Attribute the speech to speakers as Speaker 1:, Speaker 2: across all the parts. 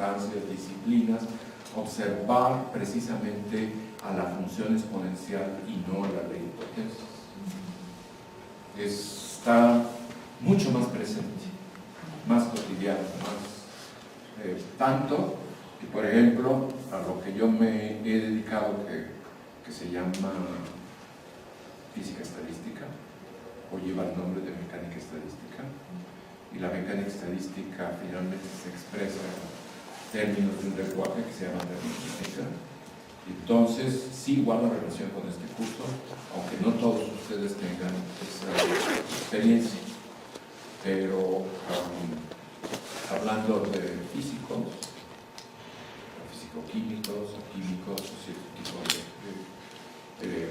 Speaker 1: circunstancias, disciplinas, observar precisamente a la función exponencial y no a la ley de potencias. Está mucho más presente, más cotidiano, más tanto que, por ejemplo, a lo que yo me he dedicado, que se llama física estadística, o lleva el nombre de mecánica estadística, y la mecánica estadística finalmente se expresa en términos de un lenguaje que se llama termodinámica. Entonces sí guarda relación con este curso, aunque no todos ustedes tengan esa experiencia, pero hablando de físicos, físico-químicos, o químicos, o cierto tipo de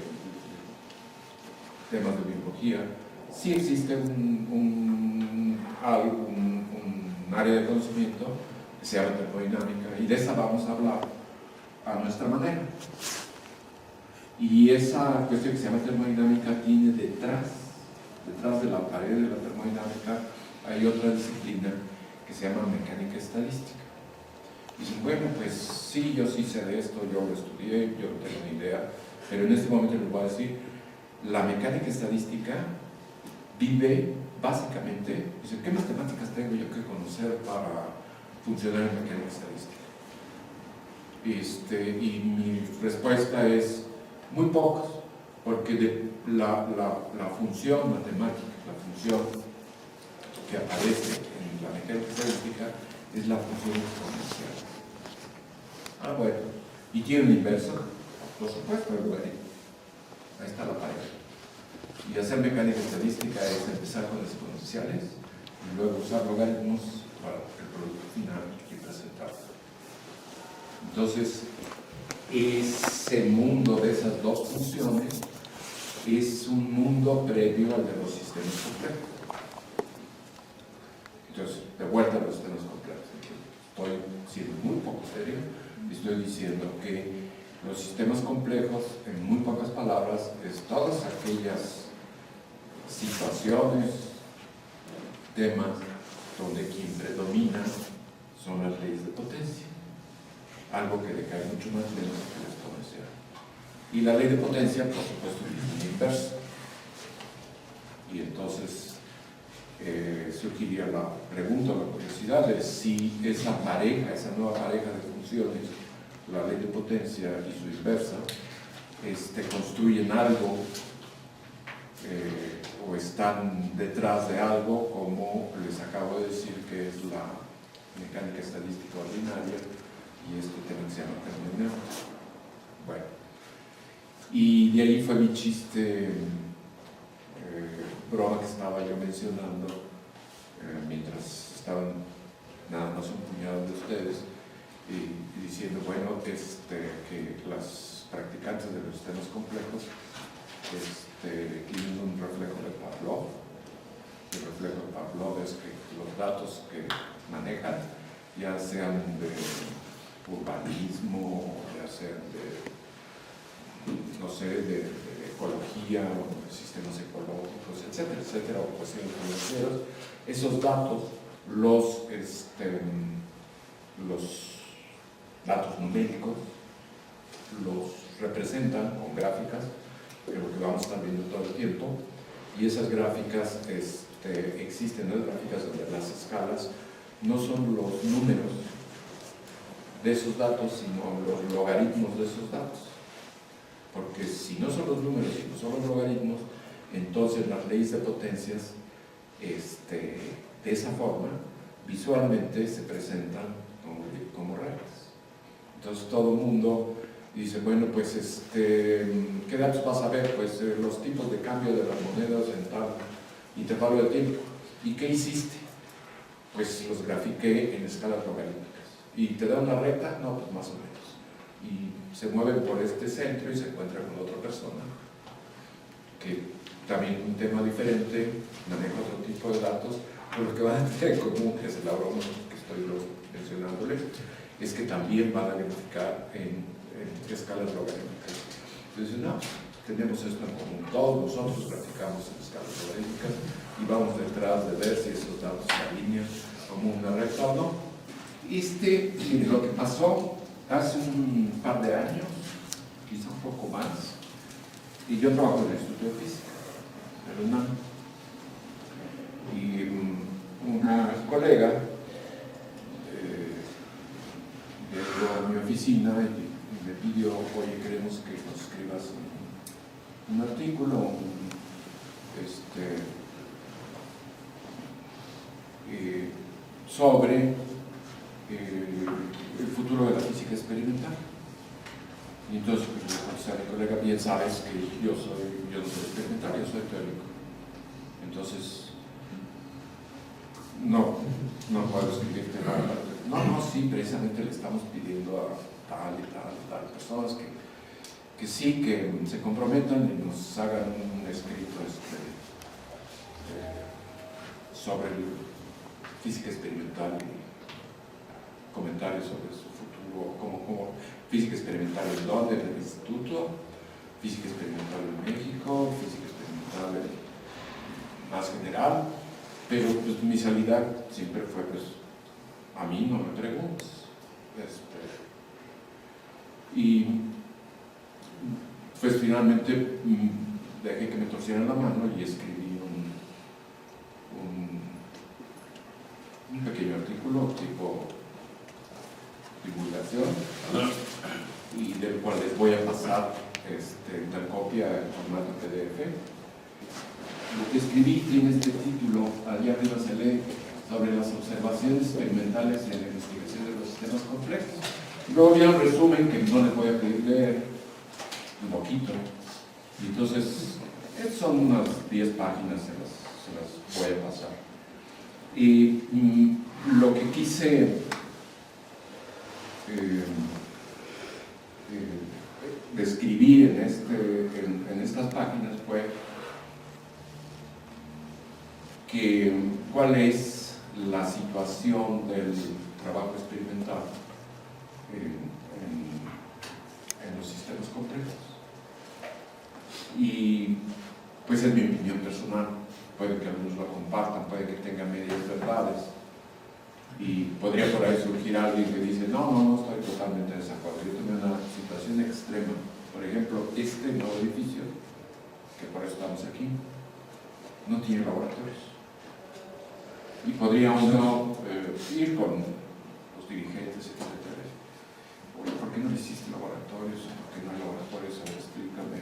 Speaker 1: temas de biología, sí existe un área de conocimiento que se llama termodinámica, y de esa vamos a hablar a nuestra manera. Y esa cuestión que se llama termodinámica tiene detrás de la pared de la termodinámica, hay otra disciplina que se llama mecánica estadística. Y dicen, bueno, pues sí, yo sí sé de esto, yo lo estudié, yo no tengo ni idea, pero en este momento les voy a decir, la mecánica estadística vive básicamente, dice, ¿qué matemáticas tengo yo que conocer para funcionar en mecánica estadística? Y mi respuesta es muy pocos, porque la función matemática, la función que aparece en la mecánica estadística es la función exponencial. Ah, bueno, ¿y tiene un inverso? Por supuesto, bueno, ahí está la pareja. Y hacer mecánica estadística es empezar con exponenciales y luego usar logaritmos para el producto final y presentarlo. Entonces, ese mundo de esas dos funciones es un mundo previo al de los sistemas complejos. Entonces, de vuelta a los sistemas complejos. Estoy siendo muy poco serio y estoy diciendo que los sistemas complejos, en muy pocas palabras, es todas aquellas situaciones, temas, donde quien predomina son las leyes de potencia. Algo que decae mucho más lento que la exponencial. Y la ley de potencia, por supuesto, es una inversa. Y entonces surgiría la pregunta, la curiosidad de si esa pareja, esa nueva pareja de funciones, la ley de potencia y su inversa, construyen algo o están detrás de algo, como les acabo de decir que es la mecánica estadística ordinaria y este tema que se llama termodinámica. Bueno, y de ahí fue mi chiste, broma que estaba yo mencionando mientras estaban nada más un puñado de ustedes y diciendo, bueno, que las practicantes de los sistemas complejos tienen un reflejo de Pavlov. El reflejo de Pavlov es que los datos que manejan, ya sean de urbanismo, ya sean de, no sé, de ecología, o de sistemas ecológicos, etcétera, etcétera, o cuestiones financieras, esos datos, los datos numéricos, los representan con gráficas, que es lo que vamos a estar viendo todo el tiempo, y esas gráficas existen, ¿no? Gráficas donde las escalas no son los números de esos datos, sino los logaritmos de esos datos. Porque si no son los números, sino son los logaritmos, entonces las leyes de potencias, de esa forma, visualmente se presentan como reglas. Entonces todo el mundo dice, bueno, pues, ¿qué datos vas a ver? Pues los tipos de cambio de las monedas en tal intervalo de tiempo. ¿Y qué hiciste? Pues los grafiqué en escalas logarítmicas. ¿Y te da una recta? No, pues más o menos. Y se mueven por este centro y se encuentran con otra persona que también un tema diferente, maneja otro tipo de datos, pero lo que van a tener en común, que es la broma que estoy mencionándoles, es que también van a graficar en escalas logarítmicas. Entonces, no, tenemos esto en común. Todos nosotros graficamos en escalas logarítmicas y vamos detrás de ver si esos datos se alinean como una recta o no. Mire, lo que pasó hace un par de años, quizá un poco más, y yo trabajo en el Instituto de Física, en UNAM, y una colega llegó a mi oficina y me pidió, oye, queremos que nos escribas un artículo, sobre el futuro de la física experimental. Y entonces, pues, a mi colega, bien sabes que yo no soy experimental, yo soy teórico. Entonces, no puedo escribirte nada. No, sí, precisamente le estamos pidiendo a tal y tal personas que sí, que se comprometan y nos hagan un escrito sobre física experimental y comentarios sobre su futuro, como física experimental en dónde, en el instituto, física experimental en México, física experimental más general, pero pues mi salida siempre fue, pues, a mí no me preguntes. Y pues finalmente dejé que me torcieran la mano y escribí un pequeño artículo tipo divulgación, y del cual les voy a pasar una copia en formato PDF. Lo que escribí tiene este título, allá arriba se lee, sobre las observaciones experimentales en la investigación de los sistemas complejos. Luego viene un resumen que no les voy a pedir leer un poquito, y entonces son unas 10 páginas, se las voy a pasar. Y lo que quise describir en estas páginas fue cuál es la situación del trabajo experimental en los sistemas complejos. Y pues es mi opinión personal, puede que algunos lo compartan, puede que tengan medias verdades, y podría por ahí surgir alguien que dice no estoy totalmente de desacuerdo. Yo tengo una situación extrema, por ejemplo, este nuevo edificio, que por eso estamos aquí, no tiene laboratorios, y podría uno ir con los dirigentes, etcétera. Oye, ¿por qué no existen laboratorios? ¿Por qué no hay laboratorios? A ver, explícame.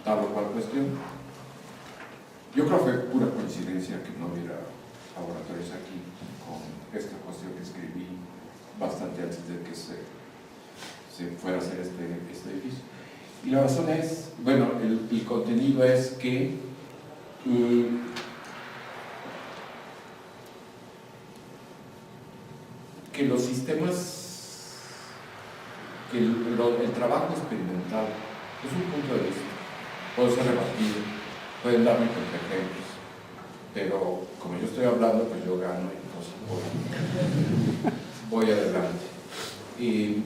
Speaker 1: Tal o cual cuestión. Yo creo que fue pura coincidencia que no hubiera laboratorios aquí, con esta cuestión que escribí bastante antes de que se fuera a hacer este edificio. Y la razón es, bueno, el contenido es que los sistemas, que el trabajo experimental es un punto de vista, puede ser rebatido, pueden darme contraejemplos, pero como yo estoy hablando, pues yo gano y entonces voy adelante. Y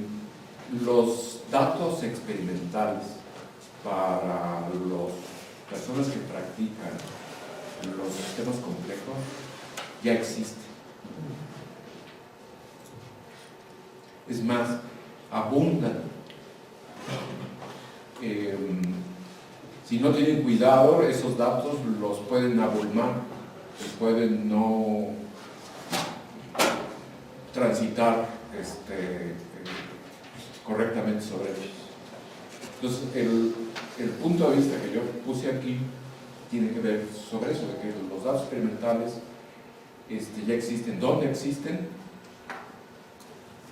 Speaker 1: los datos experimentales para las personas que practican los sistemas complejos ya existen. Es más, abundan. Si no tienen cuidado, esos datos los pueden abrumar y pueden no transitar correctamente sobre ellos. Entonces, el punto de vista que yo puse aquí tiene que ver sobre eso, de que los datos experimentales ya existen. ¿Dónde existen?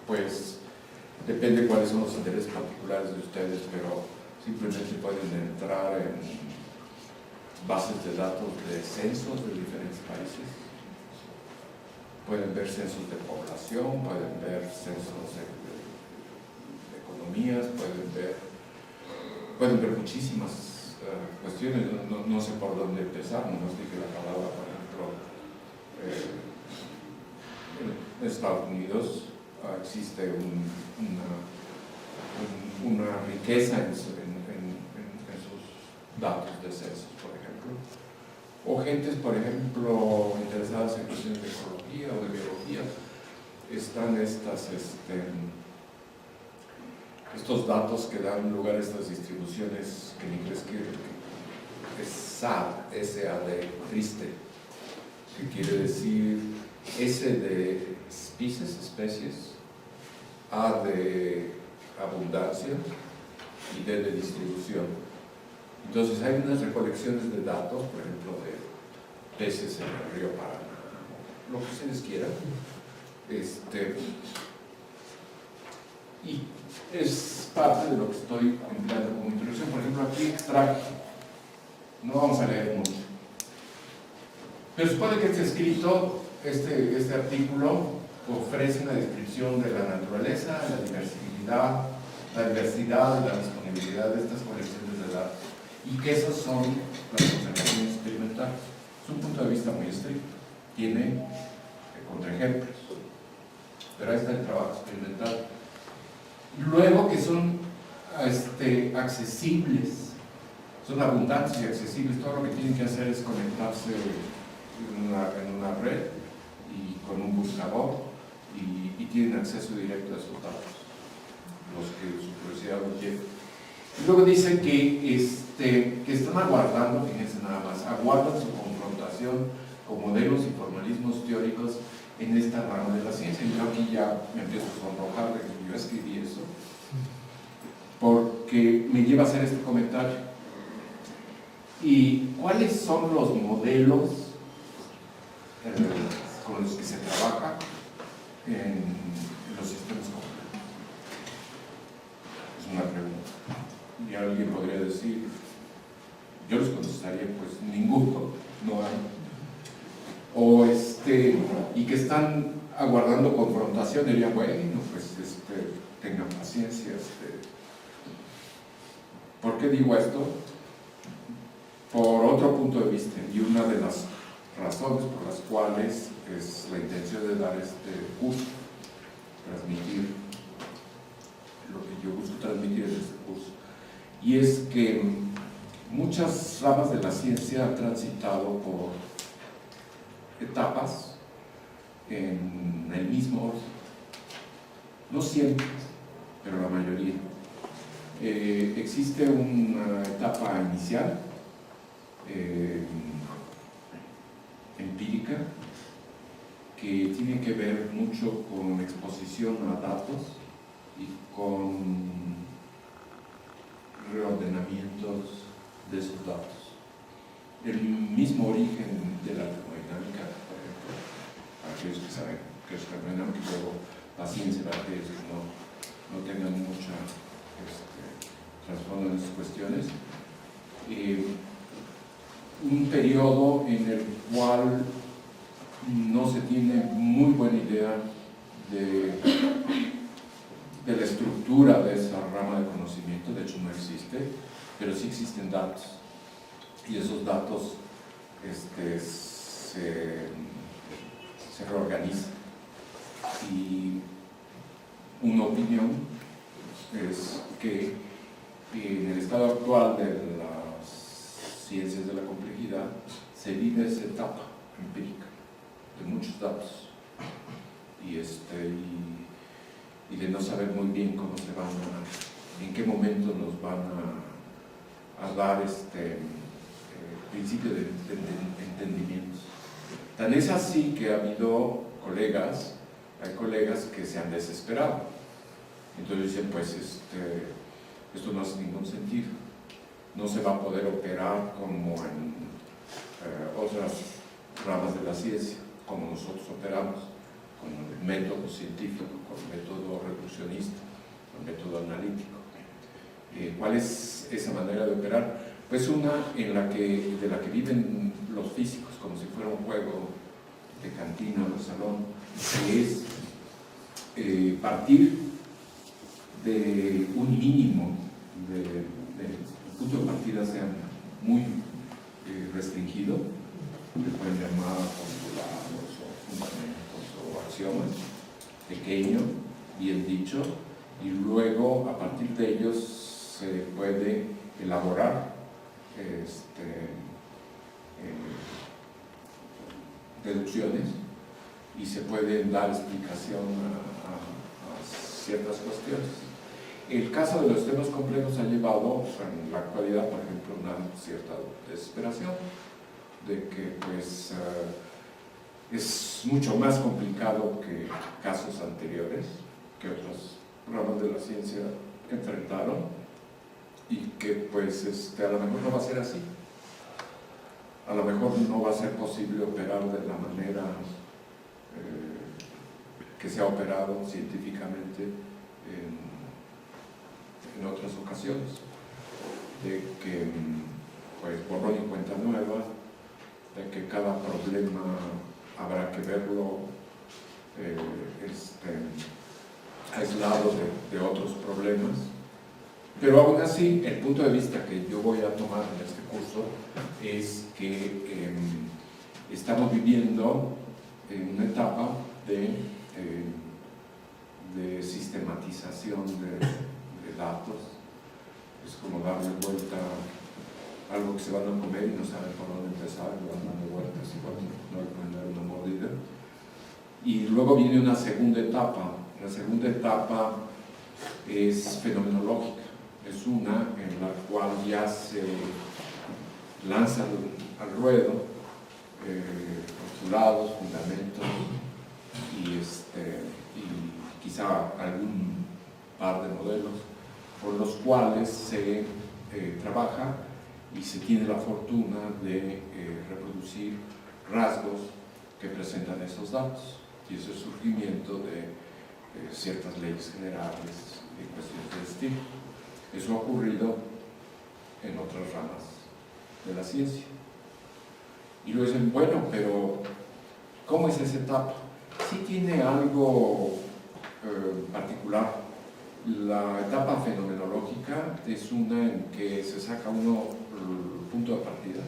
Speaker 1: Pues depende cuáles son los intereses particulares de ustedes, pero simplemente pueden entrar en bases de datos de censos de diferentes países, pueden ver censos de población, pueden ver censos de economías, pueden ver muchísimas cuestiones. No sé por dónde empezar, nomás dije la palabra, por ejemplo, en Estados Unidos existe una riqueza en sus datos de censos, por ejemplo, o gentes, por ejemplo, interesadas en cuestiones de ecología o de biología, están estos datos que dan lugar a estas distribuciones que en inglés es SAD, S-A-D, triste, que quiere decir S de especies, A de abundancia y D de distribución. Entonces hay unas recolecciones de datos, por ejemplo, de peces en el río Paraná, lo que ustedes quieran. Y es parte de lo que estoy empleando como introducción. Por ejemplo, aquí extracto. No vamos a leer mucho. Pero supone que este escrito, este artículo, ofrece una descripción de la naturaleza, la diversidad y la disponibilidad de estas colecciones de datos. Y que esas son las observaciones experimentales. Es un punto de vista muy estricto. Tiene contraejemplos. Pero ahí está el trabajo experimental. Luego que son accesibles, son abundantes y accesibles, todo lo que tienen que hacer es conectarse en una red y con un buscador y tienen acceso directo a esos datos, los que su curiosidad lo quiere. Y luego dice que están aguardando, fíjense nada más, aguardan su confrontación con modelos y formalismos teóricos en esta rama de la ciencia. Y yo aquí ya me empiezo a sonrojar de que yo escribí eso, porque me lleva a hacer este comentario. ¿Y cuáles son los modelos con los que se trabaja en los sistemas complejos? Es una pregunta. Y alguien podría decir, yo les contestaría, pues ninguno, no hay. O y que están aguardando confrontación, diría, bueno, pues tengan paciencia. ¿Por qué digo esto? Por otro punto de vista, y una de las razones por las cuales es la intención de dar este curso, transmitir lo que yo busco transmitir en este curso, y es que muchas ramas de la ciencia han transitado por etapas en el mismo orden. No siempre, pero la mayoría. Existe una etapa inicial, empírica, que tiene que ver mucho con exposición a datos y con reordenamientos de esos datos. El mismo origen de la termodinámica, por ejemplo, aquellos que saben que es termodinámica y luego la ciencia de aquellos que no tengan mucha trasfondo en esas cuestiones. Un periodo en el cual no se tiene muy buena idea de la estructura de esa rama de conocimiento, de hecho no existe, pero sí existen datos, y esos datos se reorganizan. Y una opinión es que en el estado actual de las ciencias de la complejidad se vive esa etapa empírica de muchos datos y de no saber muy bien cómo se van en qué momento nos van a dar principio de entendimientos. Tan es así que ha habido hay colegas que se han desesperado. Entonces dicen, pues esto no hace ningún sentido. No se va a poder operar como en otras ramas de la ciencia, como nosotros operamos, con el método científico, con el método reduccionista, con el método analítico. ¿Cuál es esa manera de operar? Pues una de la que viven los físicos como si fuera un juego de cantina o de salón, que es partir de un mínimo el punto de partida sea muy restringido, que pueden llamar postulados o fundamentos o axiomas, pequeño, bien dicho, y luego a partir de ellos se puede elaborar deducciones y se pueden dar explicación a ciertas cuestiones. El caso de los sistemas complejos ha llevado en la actualidad, por ejemplo, una cierta desesperación de que pues es mucho más complicado que casos anteriores que otras ramas de la ciencia enfrentaron, y que pues a lo mejor no va a ser así. A lo mejor no va a ser posible operar de la manera que se ha operado científicamente en otras ocasiones, de que pues borrón y cuenta nueva, de que cada problema habrá que verlo aislado de otros problemas. Pero aún así, el punto de vista que yo voy a tomar en este curso es que estamos viviendo en una etapa de sistematización de datos. Es como darle vuelta a algo que se van a comer y no saben por dónde empezar, le van dando vueltas y bueno, no le pueden dar una mordida. Y luego viene una segunda etapa. La segunda etapa es fenomenológica. Es una en la cual ya se lanzan al ruedo postulados, fundamentos y quizá algún par de modelos por los cuales se trabaja y se tiene la fortuna de reproducir rasgos que presentan esos datos, y ese surgimiento de ciertas leyes generales y cuestiones de estilo. Eso ha ocurrido en otras ramas de la ciencia. Y luego dicen, bueno, pero ¿cómo es esa etapa? Sí tiene algo particular. La etapa fenomenológica es una en que se saca uno el punto de partida,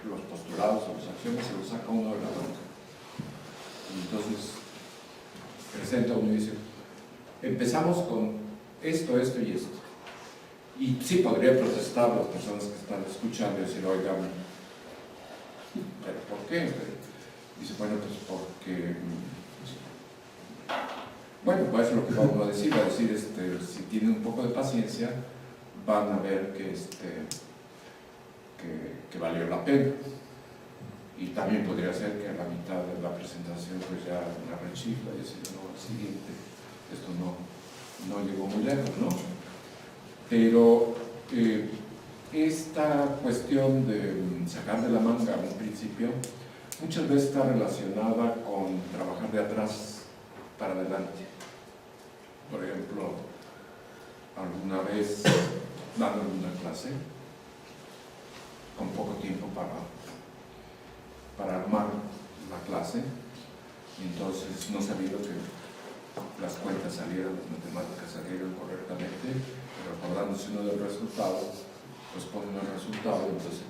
Speaker 1: los postulados o las acciones se los saca uno de la banca. Y entonces presenta uno y dice, empezamos con esto, esto y esto. Y sí podría protestar las personas que están escuchando y decir, oigan, ¿pero por qué? Dice, bueno, pues porque... Bueno, pues es lo que vamos a decir, si tienen un poco de paciencia, van a ver que valió la pena. Y también podría ser que a la mitad de la presentación pues ya la rechifla y decir, no, el siguiente, esto no llegó muy lejos, ¿no? Pero esta cuestión de sacar de la manga un principio muchas veces está relacionada con trabajar de atrás para adelante. Por ejemplo, alguna vez dando una clase con poco tiempo para armar la clase, y entonces no sabía que las cuentas salieran, las matemáticas salieran correctamente, pero acordándose uno del resultado, pues pone el resultado y entonces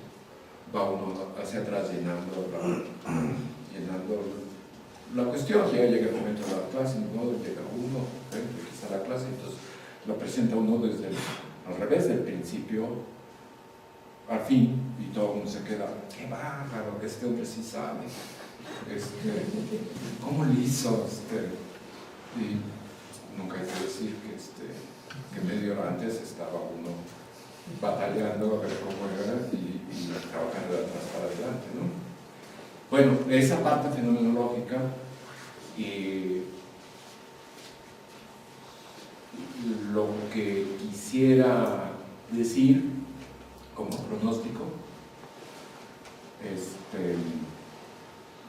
Speaker 1: va uno hacia atrás llenando la cuestión. Ya llega el momento de la clase, ¿no? Llega uno, quizá la clase, entonces lo presenta uno desde al revés del principio al fin, y todo el mundo se queda, qué bárbaro, que este hombre sí sabe, ¿cómo lo hizo? Y nunca hay que decir que media hora antes estaba uno batallando a ver cómo era y trabajando de atrás para adelante, ¿no? Bueno, esa parte fenomenológica lo que quisiera decir como pronóstico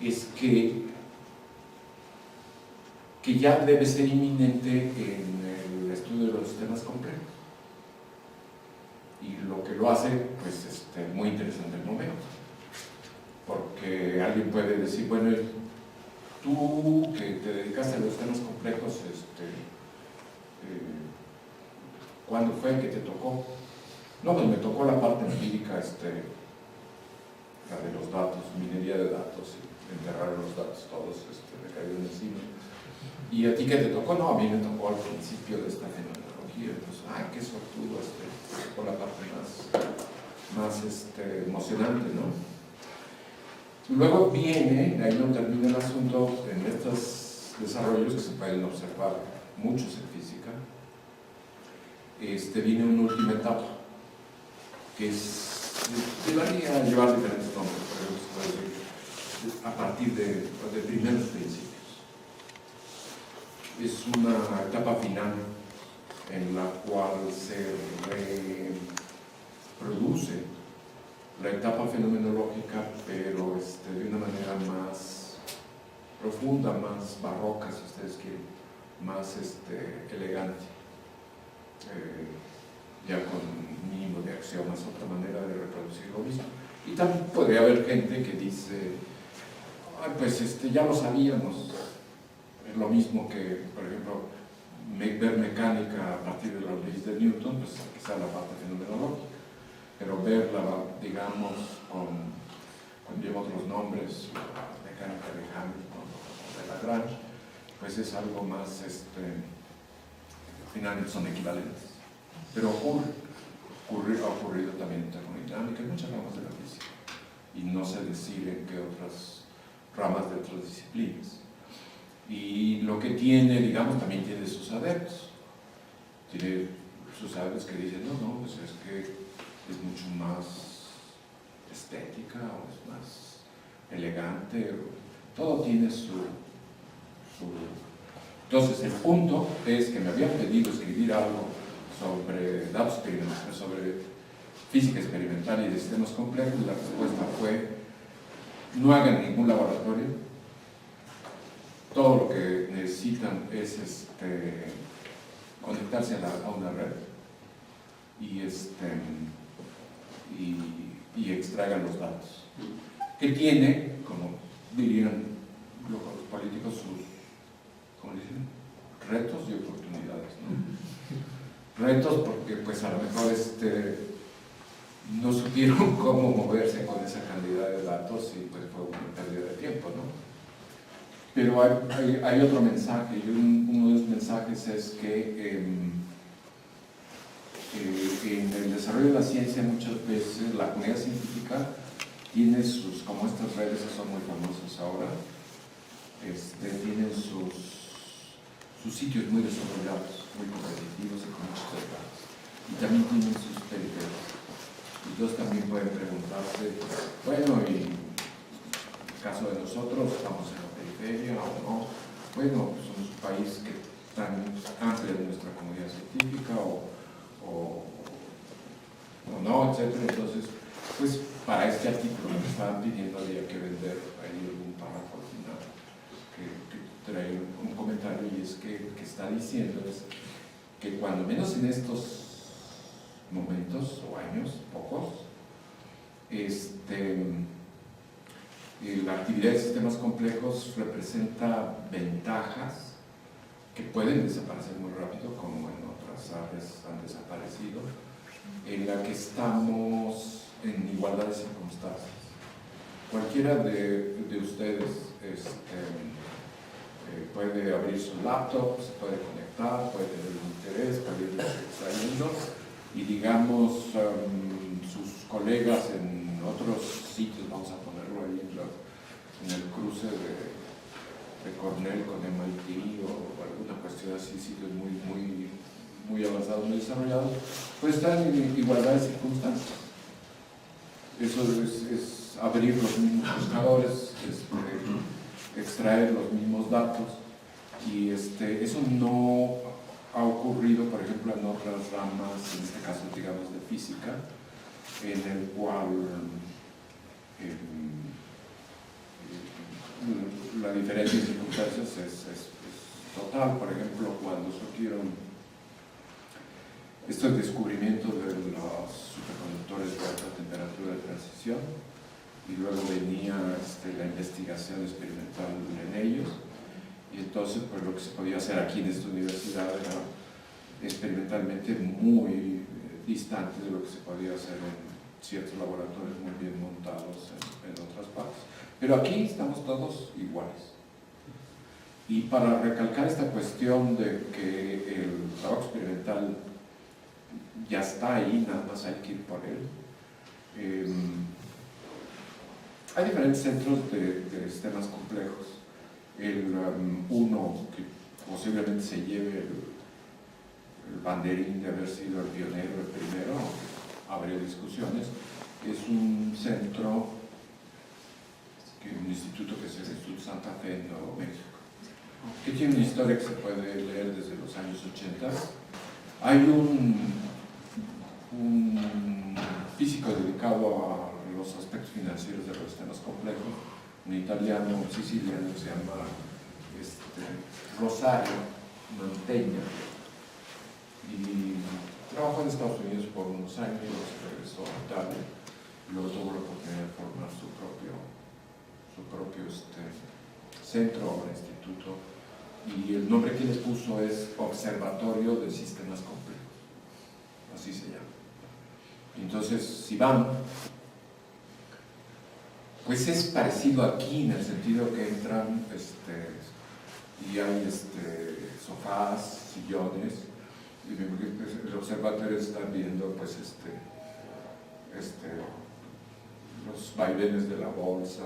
Speaker 1: es que ya debe ser inminente en el estudio de los sistemas complejos, y lo que lo hace pues muy interesante el momento, porque alguien puede decir, bueno, tú que te dedicaste a los sistemas complejos, ¿cuándo fue que te tocó? No, pues me tocó la parte empírica, la de los datos, minería de datos, y enterrar los datos todos, me cayeron encima. ¿Y a ti qué te tocó? No, a mí me tocó al principio de esta fenomenología. Entonces, ¡ay, qué sortudo! Por la parte más emocionante, ¿no? Luego viene, ahí no termina el asunto, en estos desarrollos que se pueden observar muchos en física, viene una última etapa, que debería llevar diferentes nombres, por ejemplo, se puede decir, a partir de primeros principios. Es una etapa final en la cual se reproduce la etapa fenomenológica, pero de una manera más profunda, más barroca, si ustedes quieren, más elegante, ya con un mínimo de axiomas, otra manera de reproducir lo mismo. Y también podría haber gente que dice, ay, pues ya lo sabíamos, es lo mismo que, por ejemplo, ver mecánica a partir de las leyes de Newton, pues quizá la parte fenomenológica, pero verla, digamos, con lleva otros nombres, la mecánica de Hamilton o de Lagrange, pues es algo más, finalmente son equivalentes. Pero ha ocurrido también en termodinámica, en muchas ramas de la física, y no se decide en qué otras ramas de otras disciplinas. Y lo que tiene, digamos, también tiene sus adeptos. Tiene sus adeptos que dicen, no, pues es que es mucho más estética, o es más elegante, todo tiene su... Entonces, el punto es que me habían pedido escribir algo sobre datos experimentales, sobre física experimental y de sistemas complejos, y la respuesta fue, no hagan ningún laboratorio, todo lo que necesitan es conectarse a una red y extraigan los datos, que tiene, como dirían los políticos, sus, ¿cómo dicen?, retos y oportunidades, ¿no? Retos porque pues a lo mejor no supieron cómo moverse con esa cantidad de datos y pues fue una pérdida de tiempo, ¿no? Pero hay otro mensaje, y uno de los mensajes es que en el desarrollo de la ciencia muchas veces la comunidad científica tiene como estas redes que son muy famosas ahora, tienen sus sitios muy desarrollados, muy competitivos y con muchos datos, y también tienen sus periferias. Entonces también pueden preguntarse, bueno, y en el caso de nosotros, ¿estamos en la periferia o no? Bueno, pues somos un país que tan amplio en nuestra comunidad científica o no, etcétera. Entonces, pues para este artículo me estaban pidiendo había que vender ahí algún párrafo al final que trae un comentario, y es que está diciendo es que cuando menos en estos momentos o años, pocos, la actividad de sistemas complejos representa ventajas que pueden desaparecer muy rápido, como en otras áreas han desaparecido, en la que estamos en igualdad de circunstancias. Cualquiera de ustedes puede abrir su laptop, se puede conectar, puede tener un interés, puede ir extrayendo, y digamos, sus colegas en otros sitios, vamos a ponerlo ahí en el cruce de Cornell con MIT o alguna cuestión así, sitios muy avanzados, muy desarrollados, pues están en igualdad de circunstancias. Eso es abrir los mismos buscadores, extraer los mismos datos, y eso no ha ocurrido, por ejemplo, en otras ramas, en este caso, digamos, de física, en el cual la diferencia de circunstancias es total. Por ejemplo, cuando surgieron estos descubrimientos de los superconductores de alta temperatura de transición, y luego venía la investigación experimental en ellos, y entonces pues lo que se podía hacer aquí en esta universidad era experimentalmente muy distante de lo que se podía hacer en ciertos laboratorios muy bien montados en otras partes. Pero aquí estamos todos iguales. Y para recalcar esta cuestión de que el trabajo experimental ya está ahí, nada más hay que ir por él, Hay diferentes centros de sistemas complejos. Uno que posiblemente se lleve el banderín de haber sido el pionero, el primero, habría discusiones, es un centro, un instituto que es el Instituto Santa Fe en Nuevo México, que tiene una historia que se puede leer desde los años 80. Hay un físico dedicado a los aspectos financieros de los sistemas complejos, un italiano, un siciliano, que se llama Rosario Mantegna, y trabajó en Estados Unidos por unos años, regresó a Italia, y luego tuvo la oportunidad de formar su propio centro o instituto, y el nombre que les puso es Observatorio de Sistemas Complejos, así se llama. Entonces, si van, pues es parecido aquí en el sentido que entran y hay sofás, sillones, y el observatorio está viendo pues los vaivenes de la bolsa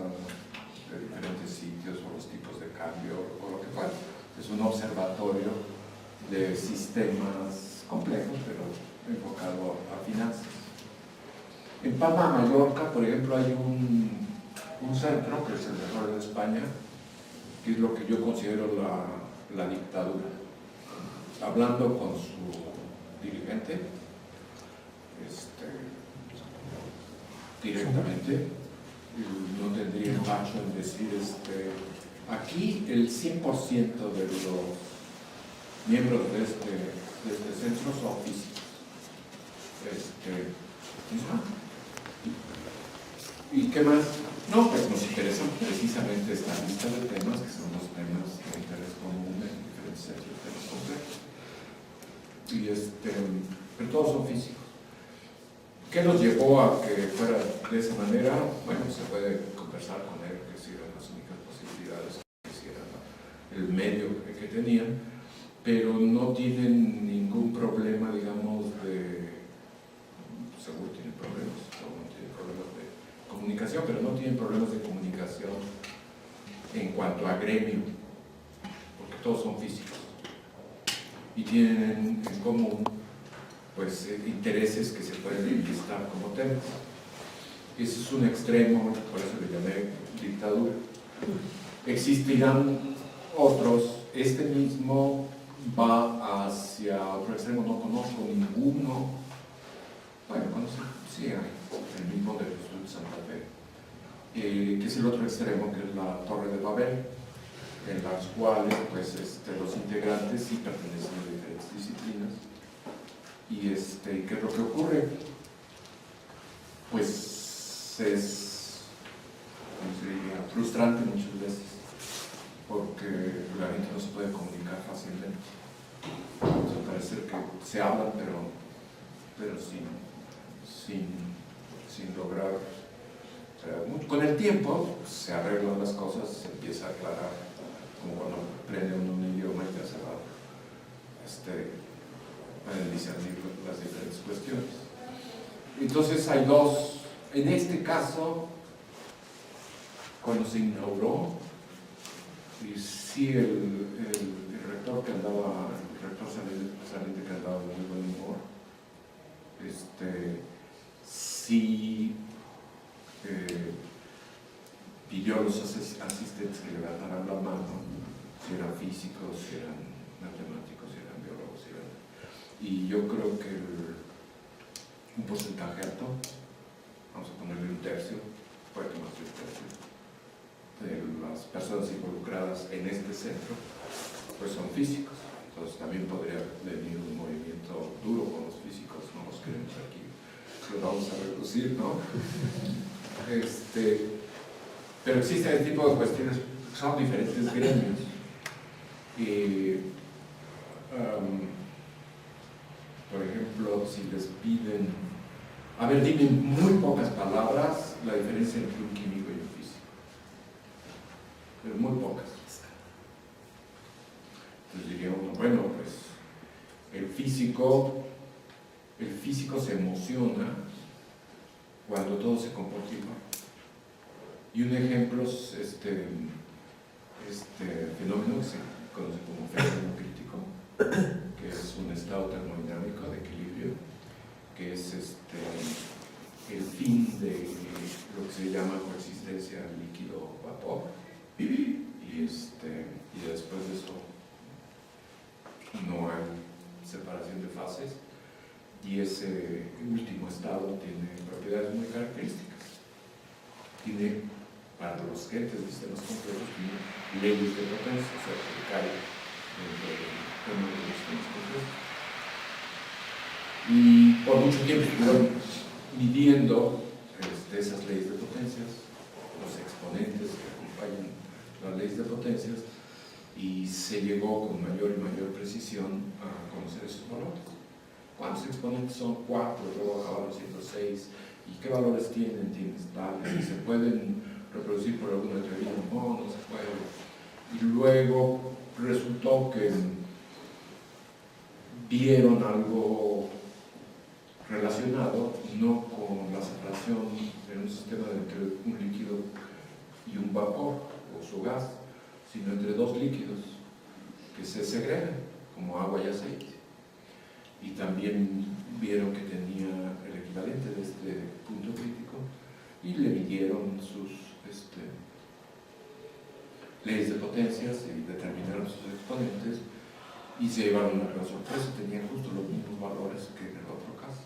Speaker 1: de diferentes sitios o los tipos de cambio o lo que fuera. Es un observatorio de sistemas complejos pero enfocado a finanzas. En Palma, Mallorca, por ejemplo, hay un centro que es el mejor de España, que es lo que yo considero la dictadura. Hablando con su dirigente, directamente, no tendría empacho en decir, aquí el 100% de los miembros de este centro son físicos. ¿Y qué más? No, pues nos interesan precisamente esta lista de temas, que son los temas de interés común en diferentes centros de temas complejos. Pero todos son físicos. ¿Qué nos llevó a que fuera de esa manera? Bueno, se puede conversar con él, que si eran las únicas posibilidades, que si era el medio que tenían, pero no tienen ningún problema, digamos, seguro tienen problemas, no tienen problemas de comunicación, pero no tienen problemas de comunicación en cuanto a gremio, porque todos son físicos y tienen en común pues intereses que se pueden enlistar como temas. Ese es un extremo, por eso le llamé dictadura. Existirán otros. Este mismo va hacia otro extremo, no conozco ninguno. Bueno, conozco, sí hay, el mismo del Instituto Santa Fe, que es el otro extremo, que es la Torre de Babel, en las cuales pues, los integrantes sí pertenecen a diferentes disciplinas. Y ¿qué es lo que ocurre? Pues es, ¿cómo se diría?, frustrante muchas veces, porque la gente no se puede comunicar fácilmente. O sea, parece que se hablan, pero sin lograr. O sea, con el tiempo se arreglan las cosas, se empieza a aclarar, como cuando aprende uno un idioma y ya se va a discernir las diferentes cuestiones. Entonces hay dos. En este caso, cuando se inauguró, y sí el rector que andaba, el rector saliente que andaba de muy buen humor, sí pidió a los asistentes que levantaran la mano, si eran físicos, si eran matemáticos, si eran biólogos, y yo creo que un porcentaje alto, vamos a ponerle un tercio, puede que más de un tercio, de las personas involucradas en este centro, pues son físicos. Entonces también podría venir un movimiento duro con los físicos, no los queremos aquí, los vamos a reducir, ¿no? Pero existen este tipo de cuestiones, son diferentes gremios. Por ejemplo, si les piden, a ver, dime en muy pocas palabras la diferencia entre un químico y un físico, pero muy pocas. Entonces diría uno, bueno, pues el físico se emociona cuando todo se comporta igual. Y un ejemplo es este fenómeno que se conoce como fenómeno crítico, que es un estado termodinámico de equilibrio, que es el fin de lo que se llama coexistencia líquido-vapor, y después de eso no hay separación de fases, y ese último estado tiene propiedades muy características. Tiene, para los gentes de sistemas complejos, tiene leyes de potencia, o sea, que cae dentro del fenómeno de los sistemas complejos. Y por mucho tiempo estuvieron midiendo esas leyes de potencias, los exponentes que acompañan las leyes de potencias, y se llegó con mayor y mayor precisión a conocer esos valores. ¿Cuántos exponentes son? 4, luego acabaron siendo 6, y qué valores tienen tales, y se pueden reproducir por alguna teoría, no se puede. Y luego resultó que vieron algo relacionado no con la separación en un sistema entre un líquido y un vapor o su gas, sino entre dos líquidos que se segregan, como agua y aceite. Y también vieron que tenía el equivalente de este punto crítico y le midieron sus leyes de potencias y determinaron sus exponentes, y se llevaron una gran sorpresa, tenían justo los mismos valores que en el otro caso.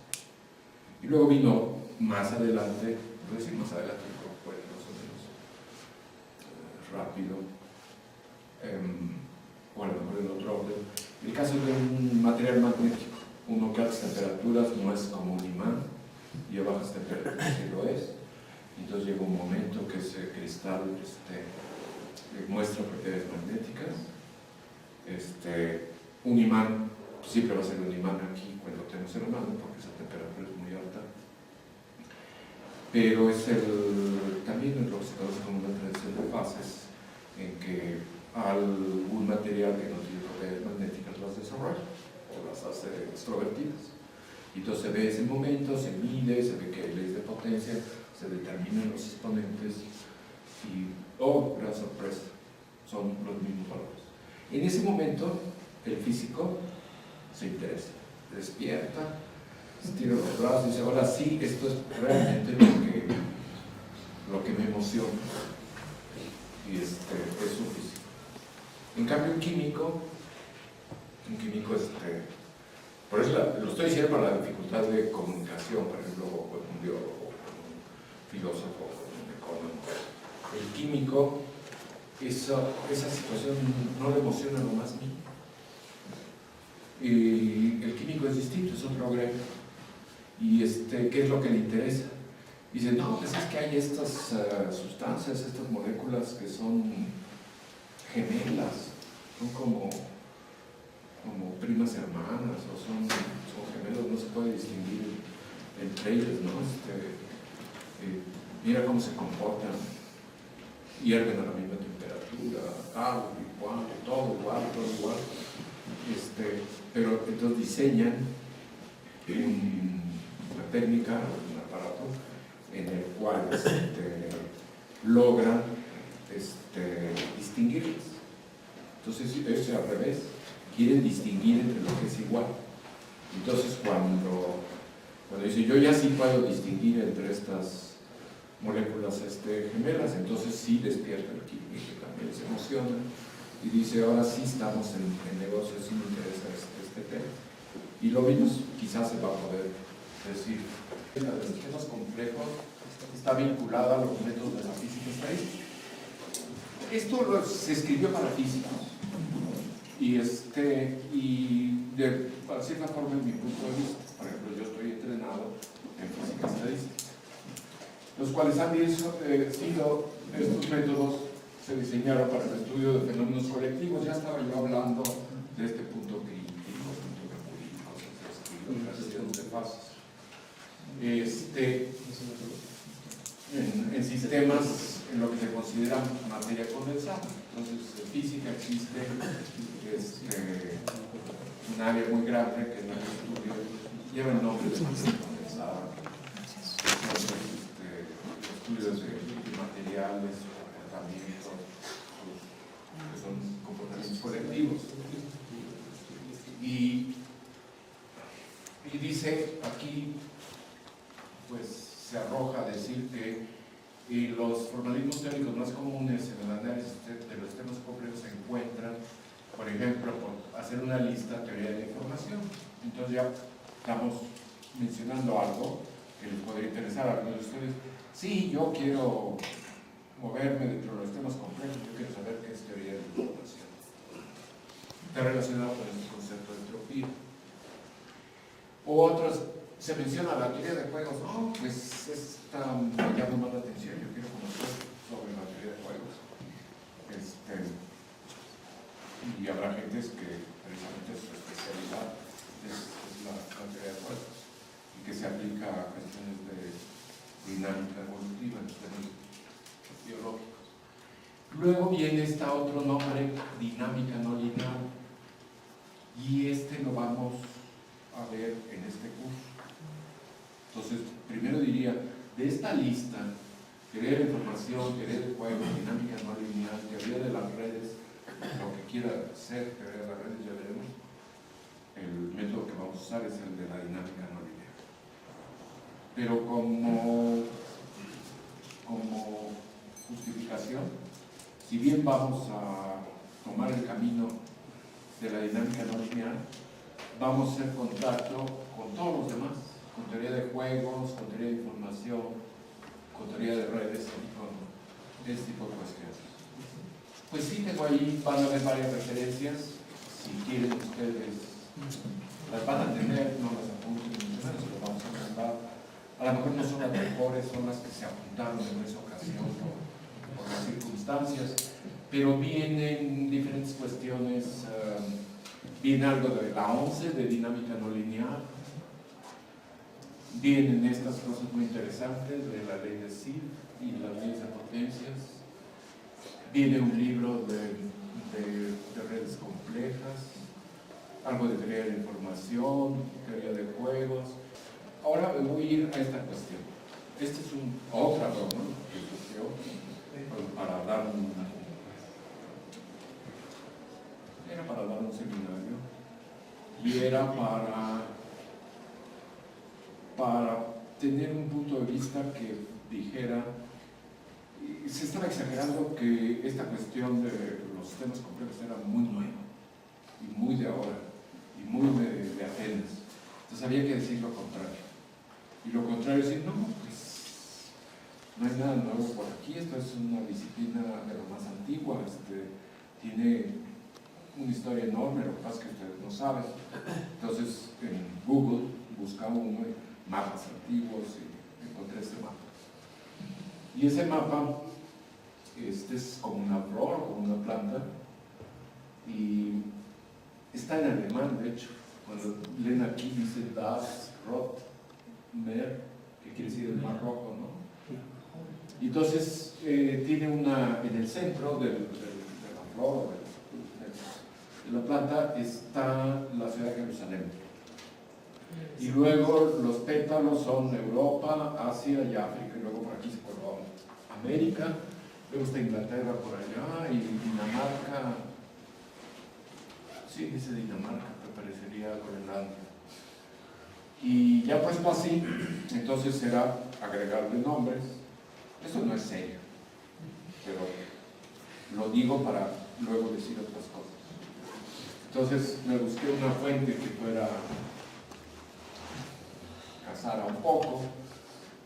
Speaker 1: Y luego vino más adelante, voy a decir más adelante, fue más o menos rápido, o a lo mejor en otro orden, el caso de un material magnético, uno que a altas temperaturas no es como un imán, y a bajas temperaturas sí lo es. Entonces llega un momento que ese cristal muestra propiedades magnéticas. Un imán siempre va a ser un imán aquí cuando tenemos el mano, porque esa temperatura es muy alta, pero es también lo que se conoce como una transición de fases, en que algún material que no tiene propiedades magnéticas las desarrolla o las hace extrovertidas. Y entonces se ve ese momento, se mide, se ve que hay leyes de potencia, se determinan los exponentes y, oh, gran sorpresa, son los mismos valores. En ese momento, el físico se interesa, despierta, estira los brazos y dice, ahora sí, esto es realmente lo que me emociona. Y es un físico. En cambio, un químico, por eso lo estoy diciendo para la dificultad de comunicación, por ejemplo, con un biólogo, con un filósofo, con un economista. El químico, esa situación no le emociona lo más mínimo. Y el químico es distinto, es otro gremio. Y ¿qué es lo que le interesa? Dice, no, pues es que hay estas sustancias, estas moléculas que son gemelas, son como primas hermanas, o son gemelos, no se puede distinguir entre ellas, ¿no? Mira cómo se comportan, hierven a la misma temperatura, igual, todo igual. Pero entonces diseñan una técnica, un aparato en el cual logran distinguirlas. Entonces es al revés, quieren distinguir entre lo que es igual. Entonces cuando dice yo ya sí puedo distinguir entre estas moléculas gemelas, entonces sí despierta el químico, que también se emociona y dice ahora sí estamos en negocio, sí me interesa este tema. Y lo mismo quizás se va a poder decir. La de sistemas complejos está vinculada a los métodos de la física estadística. Esto se escribió para físicos y de cierta forma, en mi punto de vista, por ejemplo, yo estoy entrenado en física estadística, los cuales han sido estos métodos se diseñaron para el estudio de fenómenos colectivos. Ya estaba yo hablando de este punto crítico, punto de transición de fases. En sistemas en lo que se considera materia condensada. Entonces, en física existe un área muy grande que en el estudio lleva el nombre de materia condensada. Entonces, estudios de materiales, comportamientos que son comportamientos colectivos. Y dice aquí, pues se arroja a decir que los formalismos teóricos más comunes en el análisis de los temas complejos se encuentran, por ejemplo, por hacer una lista de teoría de la información. Entonces ya estamos mencionando algo que les podría interesar a algunos de ustedes. Sí, yo quiero moverme dentro de los temas complejos, yo quiero saber qué es teoría de la información. Está relacionado con este concepto de entropía. O otros, se menciona la teoría de juegos. No, pues esta me llama más la atención, yo quiero conocer sobre la teoría de juegos. Y habrá gentes que precisamente su especialidad es la teoría de juegos y que se aplica a cuestiones de dinámica evolutiva, en términos biológicos. Luego viene otro nombre, dinámica no lineal, y lo vamos a ver en este curso. Entonces, primero diría, de esta lista, teoría de la información, teoría de juegos, dinámica no lineal, teoría de las redes, lo que quiera ser teoría de las redes, ya veremos. El método que vamos a usar es el de la dinámica no lineal. Pero como justificación, si bien vamos a tomar el camino de la dinámica no lineal, vamos a hacer contacto con todos los demás, con teoría de juegos, con teoría de información, con teoría de redes y con este tipo de cuestiones. Pues sí, tengo ahí, van a ver varias referencias, si quieren ustedes las van a tener, no las apunten, se las vamos a presentar. A lo mejor no son las mejores, son las que se apuntaron en esa ocasión por las circunstancias, pero vienen diferentes cuestiones, viene algo de la 11 de dinámica no lineal, vienen estas cosas muy interesantes de la ley de Sid y las leyes de potencias. Viene un libro de redes complejas, algo de teoría de la información, teoría de juegos. Ahora me voy a ir a esta cuestión. Este es otra broma que surgió para dar un seminario y era para tener un punto de vista que dijera. Se estaba exagerando que esta cuestión de los sistemas complejos era muy nueva y muy de ahora y muy de Atenas. Entonces había que decir lo contrario. Y lo contrario es decir, no, pues no hay nada nuevo por aquí, esto es una disciplina de lo más antigua, tiene una historia enorme, lo que pasa es que ustedes no saben. Entonces en Google buscaba mapas antiguos y encontré este mapa. Y ese mapa es como una flor, como una planta, y está en alemán, de hecho. Cuando leen aquí dice Das Rot Meer, que quiere decir el mar rojo, ¿no? Y entonces tiene en el centro de la flor, de la planta, está la ciudad de Jerusalén. Y luego los pétalos son Europa, Asia y África, y luego por aquí se coló América, luego está Inglaterra por allá, y Dinamarca, sí, dice Dinamarca, que parecería Groenlandia. Y ya puesto así, entonces será agregarle nombres. Esto no es serio, pero lo digo para luego decir otras cosas. Entonces me busqué una fuente que fuera casara un poco,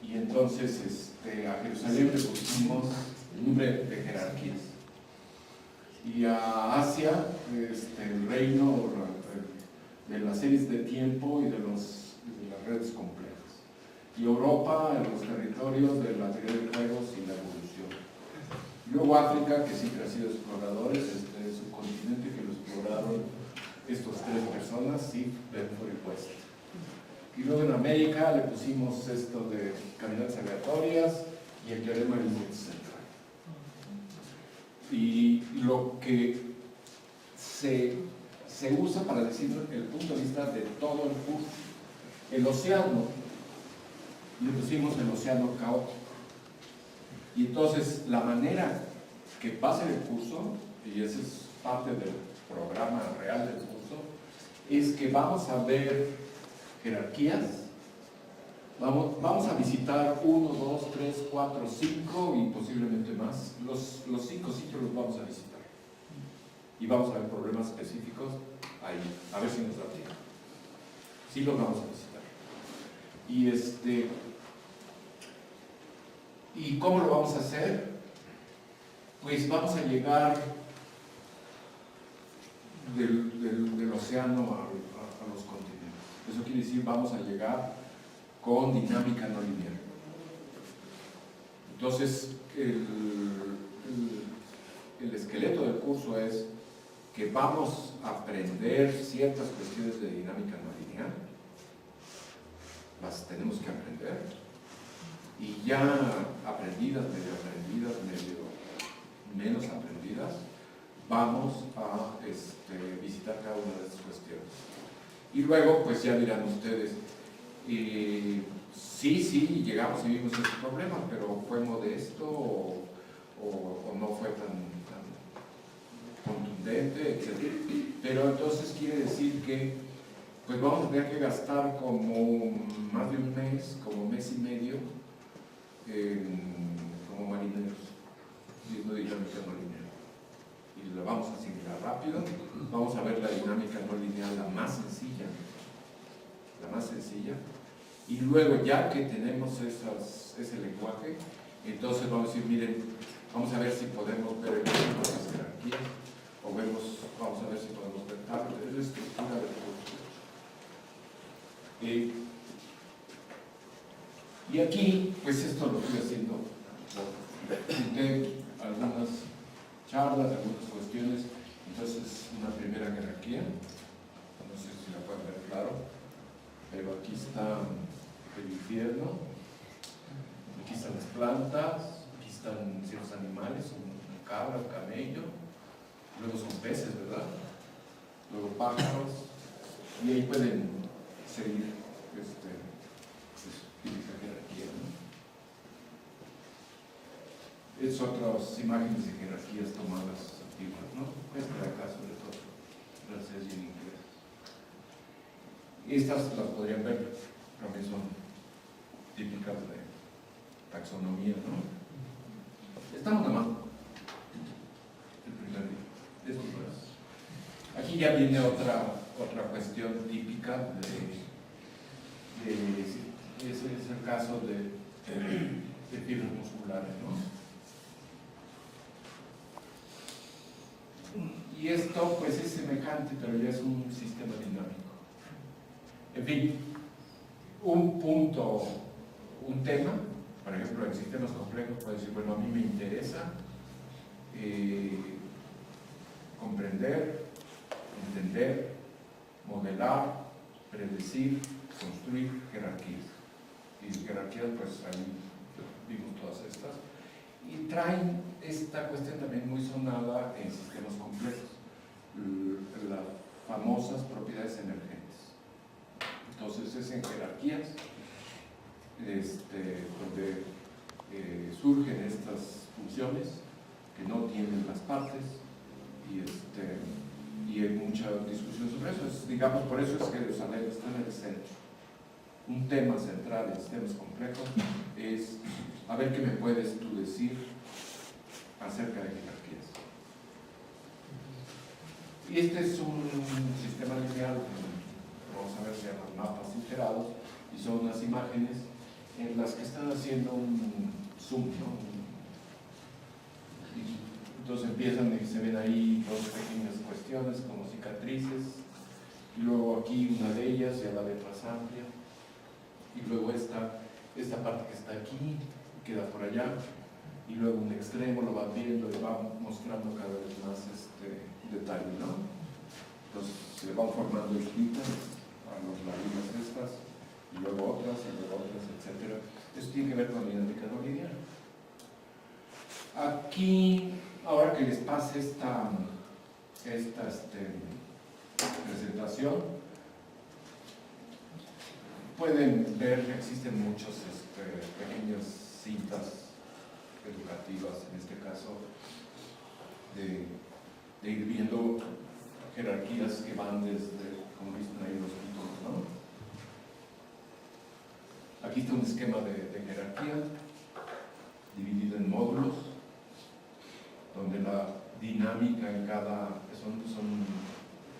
Speaker 1: y entonces a Jerusalén le pusimos el nombre de jerarquías, y a Asia el reino de las series de tiempo y de las redes complejas, y Europa los territorios de la teoría de juegos y la evolución. Luego África, que siempre ha sido exploradores, es un continente que lo exploraron estos tres personas, Sif, Benford y West. Y luego en América le pusimos esto de caminatas aleatorias y el teorema del límite central. Y lo que se usa para decir el punto de vista de todo el curso. El océano, le pusimos el océano caótico. Y entonces la manera que pasen el curso, y ese es parte del programa real del curso, es que vamos a ver jerarquías. Vamos a visitar 1, 2, 3, 4, 5 y posiblemente más. Los 5 sitios los vamos a visitar. Y vamos a ver problemas específicos ahí, a ver si nos da tiempo. Sí los vamos a visitar. ¿Y cómo lo vamos a hacer? Pues vamos a llegar del océano a los continentes. Eso quiere decir, vamos a llegar con dinámica no lineal. Entonces, el esqueleto del curso es que vamos a aprender ciertas cuestiones de dinámica no lineal, las tenemos que aprender, y ya aprendidas, medio menos aprendidas, vamos a visitar cada una de esas cuestiones. Y luego, pues ya dirán ustedes, sí, llegamos y vimos este problema, pero ¿fue modesto o no fue tan contundente, etcétera? Pero entonces quiere decir que pues vamos a tener que gastar como más de un mes, como mes y medio, como marineros, viendo dinámica no lineal. Y la vamos a asimilar rápido, vamos a ver la dinámica no lineal, la más sencilla, y luego ya que tenemos ese lenguaje, entonces vamos a decir, miren, vamos a ver si podemos ver el ejemplo de las jerarquías, o vamos a ver si podemos ver la estructura del curso. Y aquí, pues esto lo estoy haciendo, junté algunas charlas, algunas cuestiones. Entonces, una primera jerarquía, no sé si la pueden ver claro, pero aquí está el infierno, aquí están las plantas, aquí están ciertos animales, una cabra, un camello, luego son peces, ¿verdad? Luego pájaros, y ahí pueden seguir esa jerarquía, ¿no? Es otras imágenes de jerarquías tomadas antiguas, ¿no? Esta de acá, sobre todo, francés y en inglés. Estas las podrían ver, también son típicas de taxonomía, ¿no? Estamos a mano. El primer día. Aquí ya viene otra cuestión típica ese es el caso de fibras musculares, ¿no? Y esto pues es semejante, pero ya es un sistema dinámico. En fin, un punto, un tema, por ejemplo, en sistemas complejos puede decir, bueno, a mí me interesa comprender, entender, modelar, predecir, construir jerarquías. Y jerarquías, pues ahí vimos todas estas. Y traen esta cuestión también muy sonada en sistemas complejos, las famosas propiedades emergentes. Entonces es en jerarquías donde surgen estas funciones que no tienen las partes y hay mucha discusión sobre eso. Digamos, por eso es que Jerusalén está en el centro. Un tema central en sistemas complejos es a ver qué me puedes tú decir acerca de jerarquías. Y este es un sistema lineal, vamos a ver, se llaman mapas iterados, y son unas imágenes en las que están haciendo un zoom, ¿no? Y entonces empiezan y se ven ahí dos pequeñas cuestiones como cicatrices, y luego aquí una de ellas ya la ven más amplia, y luego esta parte que está aquí queda por allá, y luego un extremo lo va viendo y va mostrando cada vez más detalle, ¿no? Entonces se van formando islitas a los lagunas estas, y luego otras, etc. Esto tiene que ver con la dinámica no lineal. Aquí, ahora que les pase esta presentación, pueden ver que existen muchas pequeñas cintas educativas, en este caso, de ir viendo jerarquías que van desde, como dicen ahí los títulos, ¿no? Aquí está un esquema de jerarquía dividido en módulos, donde la dinámica en cada, son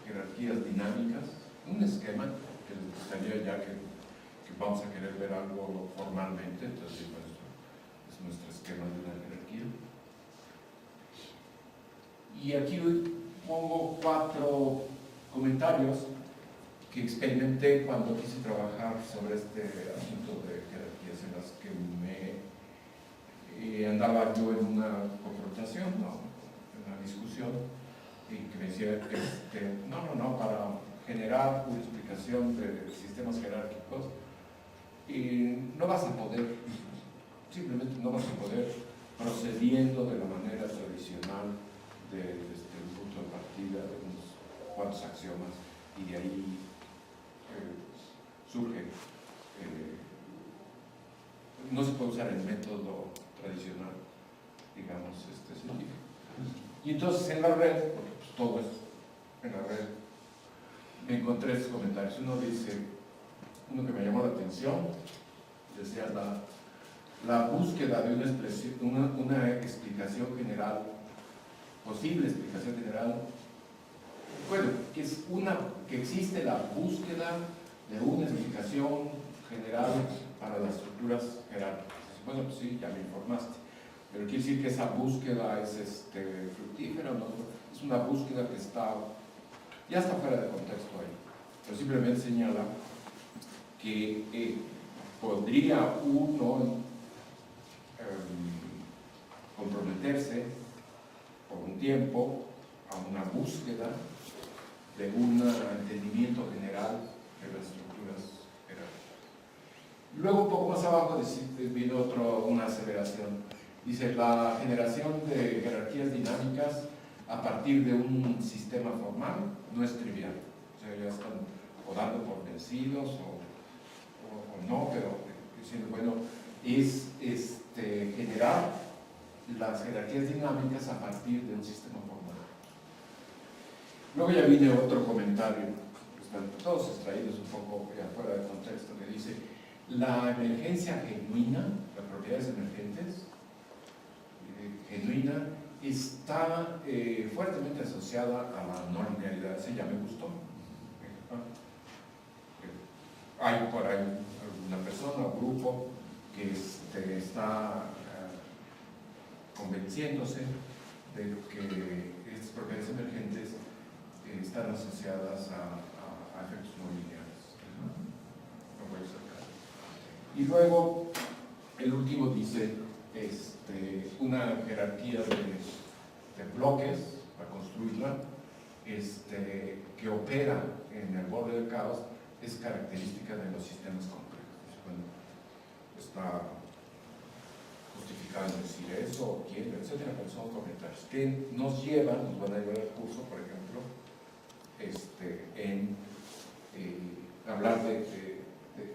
Speaker 1: jerarquías dinámicas, un esquema que les gustaría ya que vamos a querer ver algo formalmente, entonces es nuestro esquema de una jerarquía. Y aquí pongo 4 comentarios que experimenté cuando quise trabajar sobre este asunto de jerarquías, en las que andaba yo en una confrontación, ¿no? En una discusión, y que me decía que no, para generar una explicación de sistemas jerárquicos, no vas a poder, simplemente no vas a poder, procediendo de la manera tradicional desde un punto de partida de unos cuantos axiomas, y de ahí surge, no se puede usar el método tradicional, digamos, científico. Y entonces en la red, porque pues todo es en la red, me encontré estos comentarios. Uno que me llamó la atención, decía la búsqueda de una explicación general, posible explicación general, bueno, que existe la búsqueda de una explicación general para las estructuras jerárquicas. Bueno, pues sí, ya me informaste, pero quiere decir que esa búsqueda es fructífera, ¿no? Es una búsqueda que ya está fuera de contexto ahí, pero simplemente señala que podría uno comprometerse por un tiempo a una búsqueda de un entendimiento general de las estructuras jerárquicas. Luego, un poco más abajo, viene una aseveración. Dice, la generación de jerarquías dinámicas a partir de un sistema formal no es trivial. O sea, ya están o dando por vencidos o no, pero diciendo, bueno, es generar las jerarquías dinámicas a partir de un sistema formal. Luego ya viene otro comentario, están todos extraídos un poco fuera de contexto, que dice, la emergencia genuina, las propiedades emergentes, genuina, está fuertemente asociada a la no linealidad. Ese ya me gustó. Hay por ahí una persona o grupo que está convenciéndose de que estas propiedades emergentes están asociadas a efectos no lineales. No voy a sacar. Y luego, el último dice una jerarquía de bloques para construirla, que opera en el borde del caos, es característica de los sistemas complejos. Bueno, está justificado en decir eso, quién, etcétera, pero son comentarios que nos van a llevar al curso, por ejemplo, en hablar de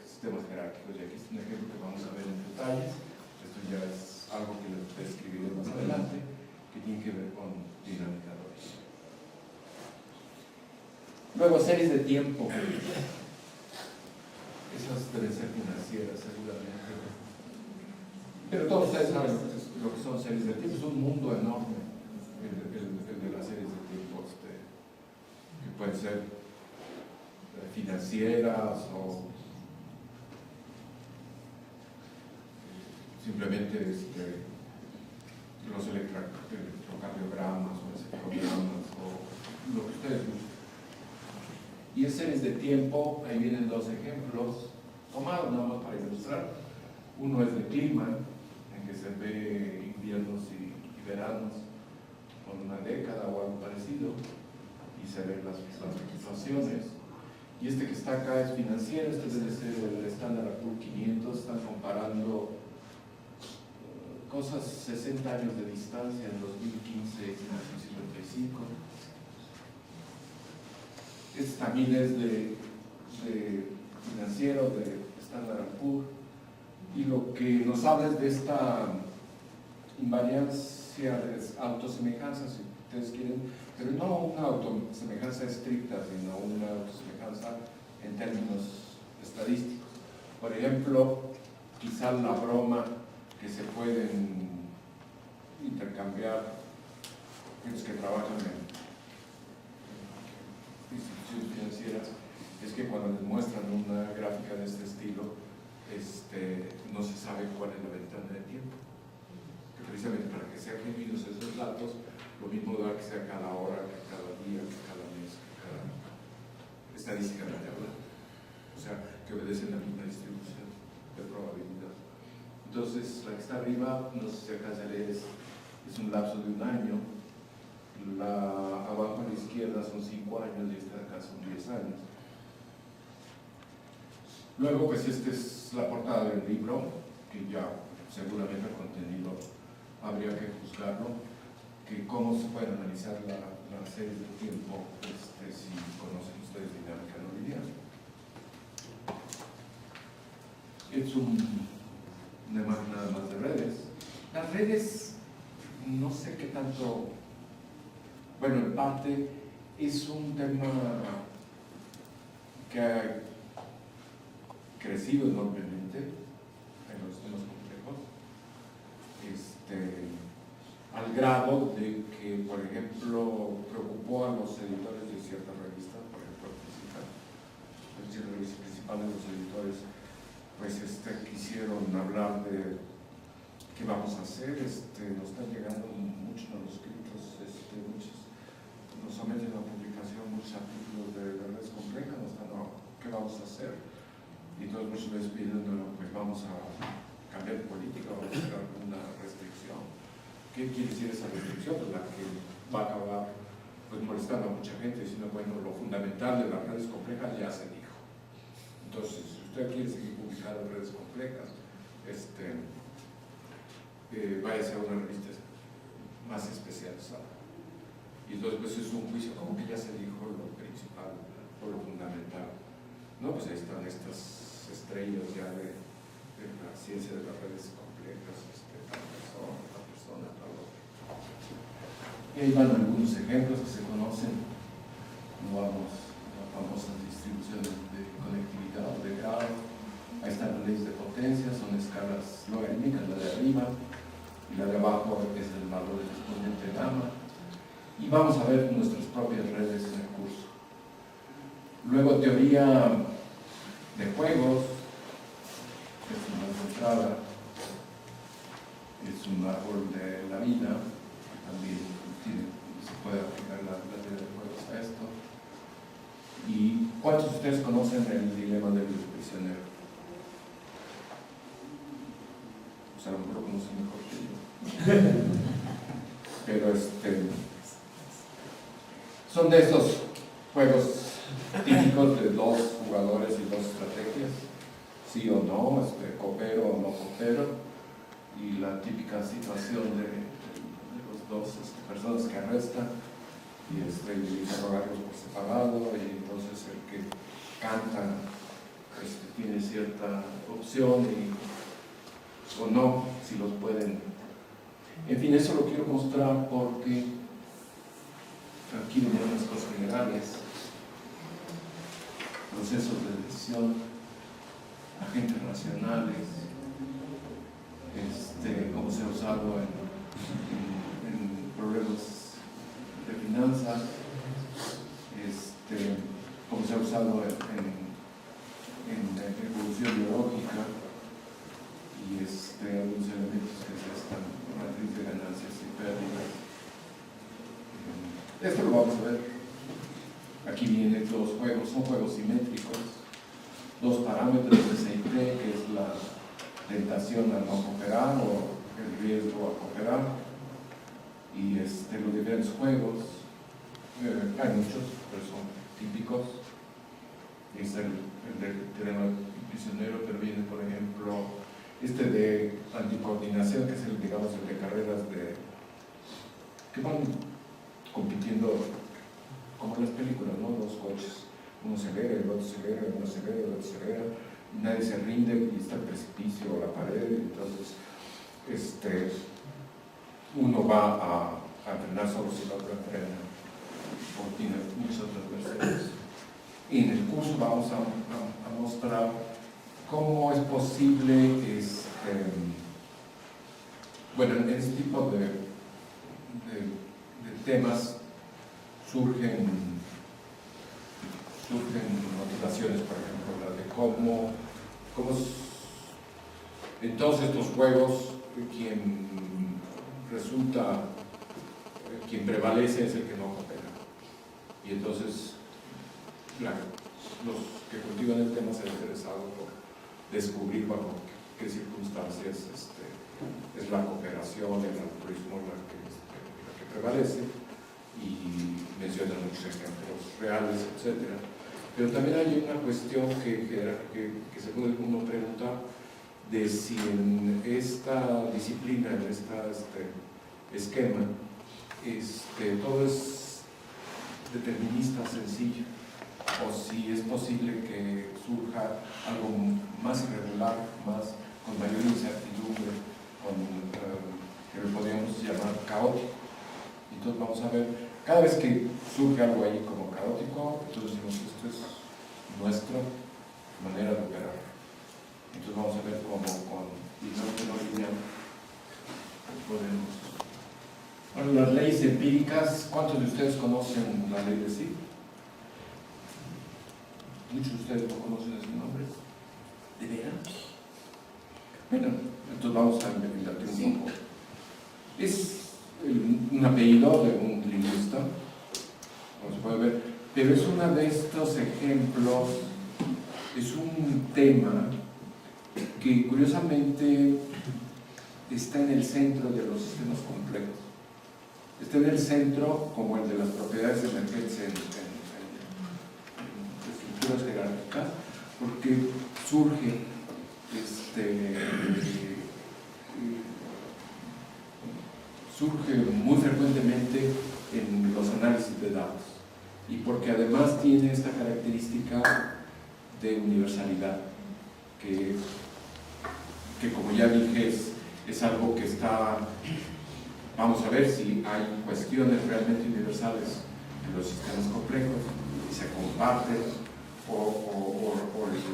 Speaker 1: sistemas jerárquicos. Y aquí es un ejemplo que vamos a ver en detalles. Esto ya es algo que les describiré más adelante, que tiene que ver con dinámica de origen. Luego, series de tiempo. Esas deben ser financieras, seguramente. Pero todos ustedes saben lo que son series de tiempo. Es un mundo enorme, el de las series de tiempo, que pueden ser financieras o simplemente los electrocardiogramas o encefalogramas o lo que ustedes gusten. Y en series de tiempo, ahí vienen 2 ejemplos tomados nada más para ilustrar. Uno es de clima, en que se ve inviernos y veranos con una década o algo parecido, y se ven las fluctuaciones. Y este que está acá es financiero. Este debe ser el Standard & Poor's 500. Están comparando cosas 60 años de distancia, en 2015 y 1955. Este también es de financiero, de Standard & Poor's, y lo que nos habla es de esta invariancia de autosemejanzas, ustedes quieren, pero no una autosemejanza estricta, sino una autosemejanza en términos estadísticos. Por ejemplo, quizá la broma que se pueden intercambiar los que trabajan en instituciones financieras es que cuando les muestran una gráfica de este estilo, no se sabe cuál es la ventana de tiempo. Que precisamente para que sean genuinos esos datos, lo mismo da que sea cada hora, que cada día, que cada mes, que cada estadísticamente hablando. O sea, que obedecen la misma distribución de probabilidad. Entonces, la que está arriba, no sé si alcanza a leer, es un lapso de un año. La abajo a la izquierda son 5 años y esta de acá son 10 años. Luego, pues esta es la portada del libro, que ya seguramente el contenido habría que juzgarlo, que cómo se puede analizar la serie de tiempo si conocen ustedes dinámica no lineal. Es una imagen nada más de redes. Las redes, no sé qué tanto, bueno, en parte es un tema que ha crecido enormemente en los temas complejos, al grado de que, por ejemplo, preocupó a los editores de ciertas revistas, por ejemplo, la revista principal de los editores, pues quisieron hablar de qué vamos a hacer. Nos están llegando muchos manuscritos, nos someten a publicación muchos artículos de redes complejas, ¿qué vamos a hacer? Y entonces muchas veces piden, pues vamos a cambiar de política, vamos a hacer alguna restricción. ¿Qué quiere decir esa restricción? Pues la que va a acabar pues molestando a mucha gente, diciendo, bueno, lo fundamental de las redes complejas ya se dijo. Entonces, si usted quiere seguir publicando redes complejas, váyase a una revista más especializada. Y entonces pues es un juicio, como que ya se dijo lo principal o lo fundamental. No, pues ahí están estas estrellas ya de la ciencia de las redes complejas, tal persona, tal otra. Y ahí van algunos ejemplos que se conocen. No vamos a las famosas distribuciones de conectividad o de grado. Ahí están las leyes de potencia, son escalas logarítmicas, la de arriba, y la de abajo es el valor del exponente gamma. Y vamos a ver nuestras propias redes en el curso. Luego, teoría de juegos, es una entrada, es un árbol de la vida, que también se puede aplicar la teoría de juegos a esto. ¿Y cuántos de ustedes conocen el dilema del prisionero? O sea, a lo mejor lo conocen mejor que yo. Pero son de estos juegos típicos de 2 jugadores y 2 estrategias, sí o no, coopero o no coopero, y la típica situación de los 2 personas que arrestan y interrogarlos por separado, y entonces el que canta tiene cierta opción o no, si los pueden. En fin, eso lo quiero mostrar porque aquí vienen las cosas generales, procesos de decisión, agentes racionales, cómo se ha usado en problemas de finanzas, cómo se ha usado en evolución biológica y algunos elementos que se están matriz de ganancias y pérdidas. Esto lo vamos a ver. Aquí vienen los juegos, son juegos simétricos, 2 parámetros de SIT, que es la tentación a no cooperar o el riesgo a cooperar, y los diferentes juegos, hay muchos, pero son típicos. Es el del teorema prisionero, pero viene, por ejemplo, de anticoordinación, que es el, digamos, el de carreras que van compitiendo como en las películas, ¿no? 2 coches, uno se acelera, el otro se acelera, uno se acelera, el otro se acelera, y nadie se rinde y está el precipicio o la pared, y entonces uno va a a frenar solo si la otra frena, o tiene muchas otras versiones. Y en el curso vamos a mostrar cómo es posible, bueno, en este tipo de temas surgen motivaciones, por ejemplo, la de cómo en todos estos juegos quien prevalece es el que no coopera. Y entonces los que cultivan el tema se han interesado por descubrir bajo qué circunstancias es la cooperación, el altruismo la que prevalece, y mencionan muchos ejemplos reales, etc. Pero también hay una cuestión que se puede uno preguntar de si en esta disciplina, en este esquema, todo es determinista sencillo, o si es posible que surja algo más irregular, con mayor incertidumbre, que lo podríamos llamar caótico. Entonces vamos a ver, cada vez que surge algo ahí como caótico, entonces decimos, esto es nuestra manera de operar. Entonces vamos a ver cómo con dinámica no lineal podemos. Bueno, las leyes empíricas, ¿cuántos de ustedes conocen la ley de Zipf? Muchos de ustedes no conocen ese nombre. ¿De veras? Bueno, entonces vamos a investigarte un poco. Es un apellido de un lingüista, como se puede ver, pero es uno de estos ejemplos, es un tema que curiosamente está en el centro de los sistemas complejos. Está en el centro como el de las propiedades de emergencia en estructuras jerárquicas, porque surge muy frecuentemente en los análisis de datos, y porque además tiene esta característica de universalidad, que como ya dije es algo que está, vamos a ver si hay cuestiones realmente universales en los sistemas complejos y se comparten, o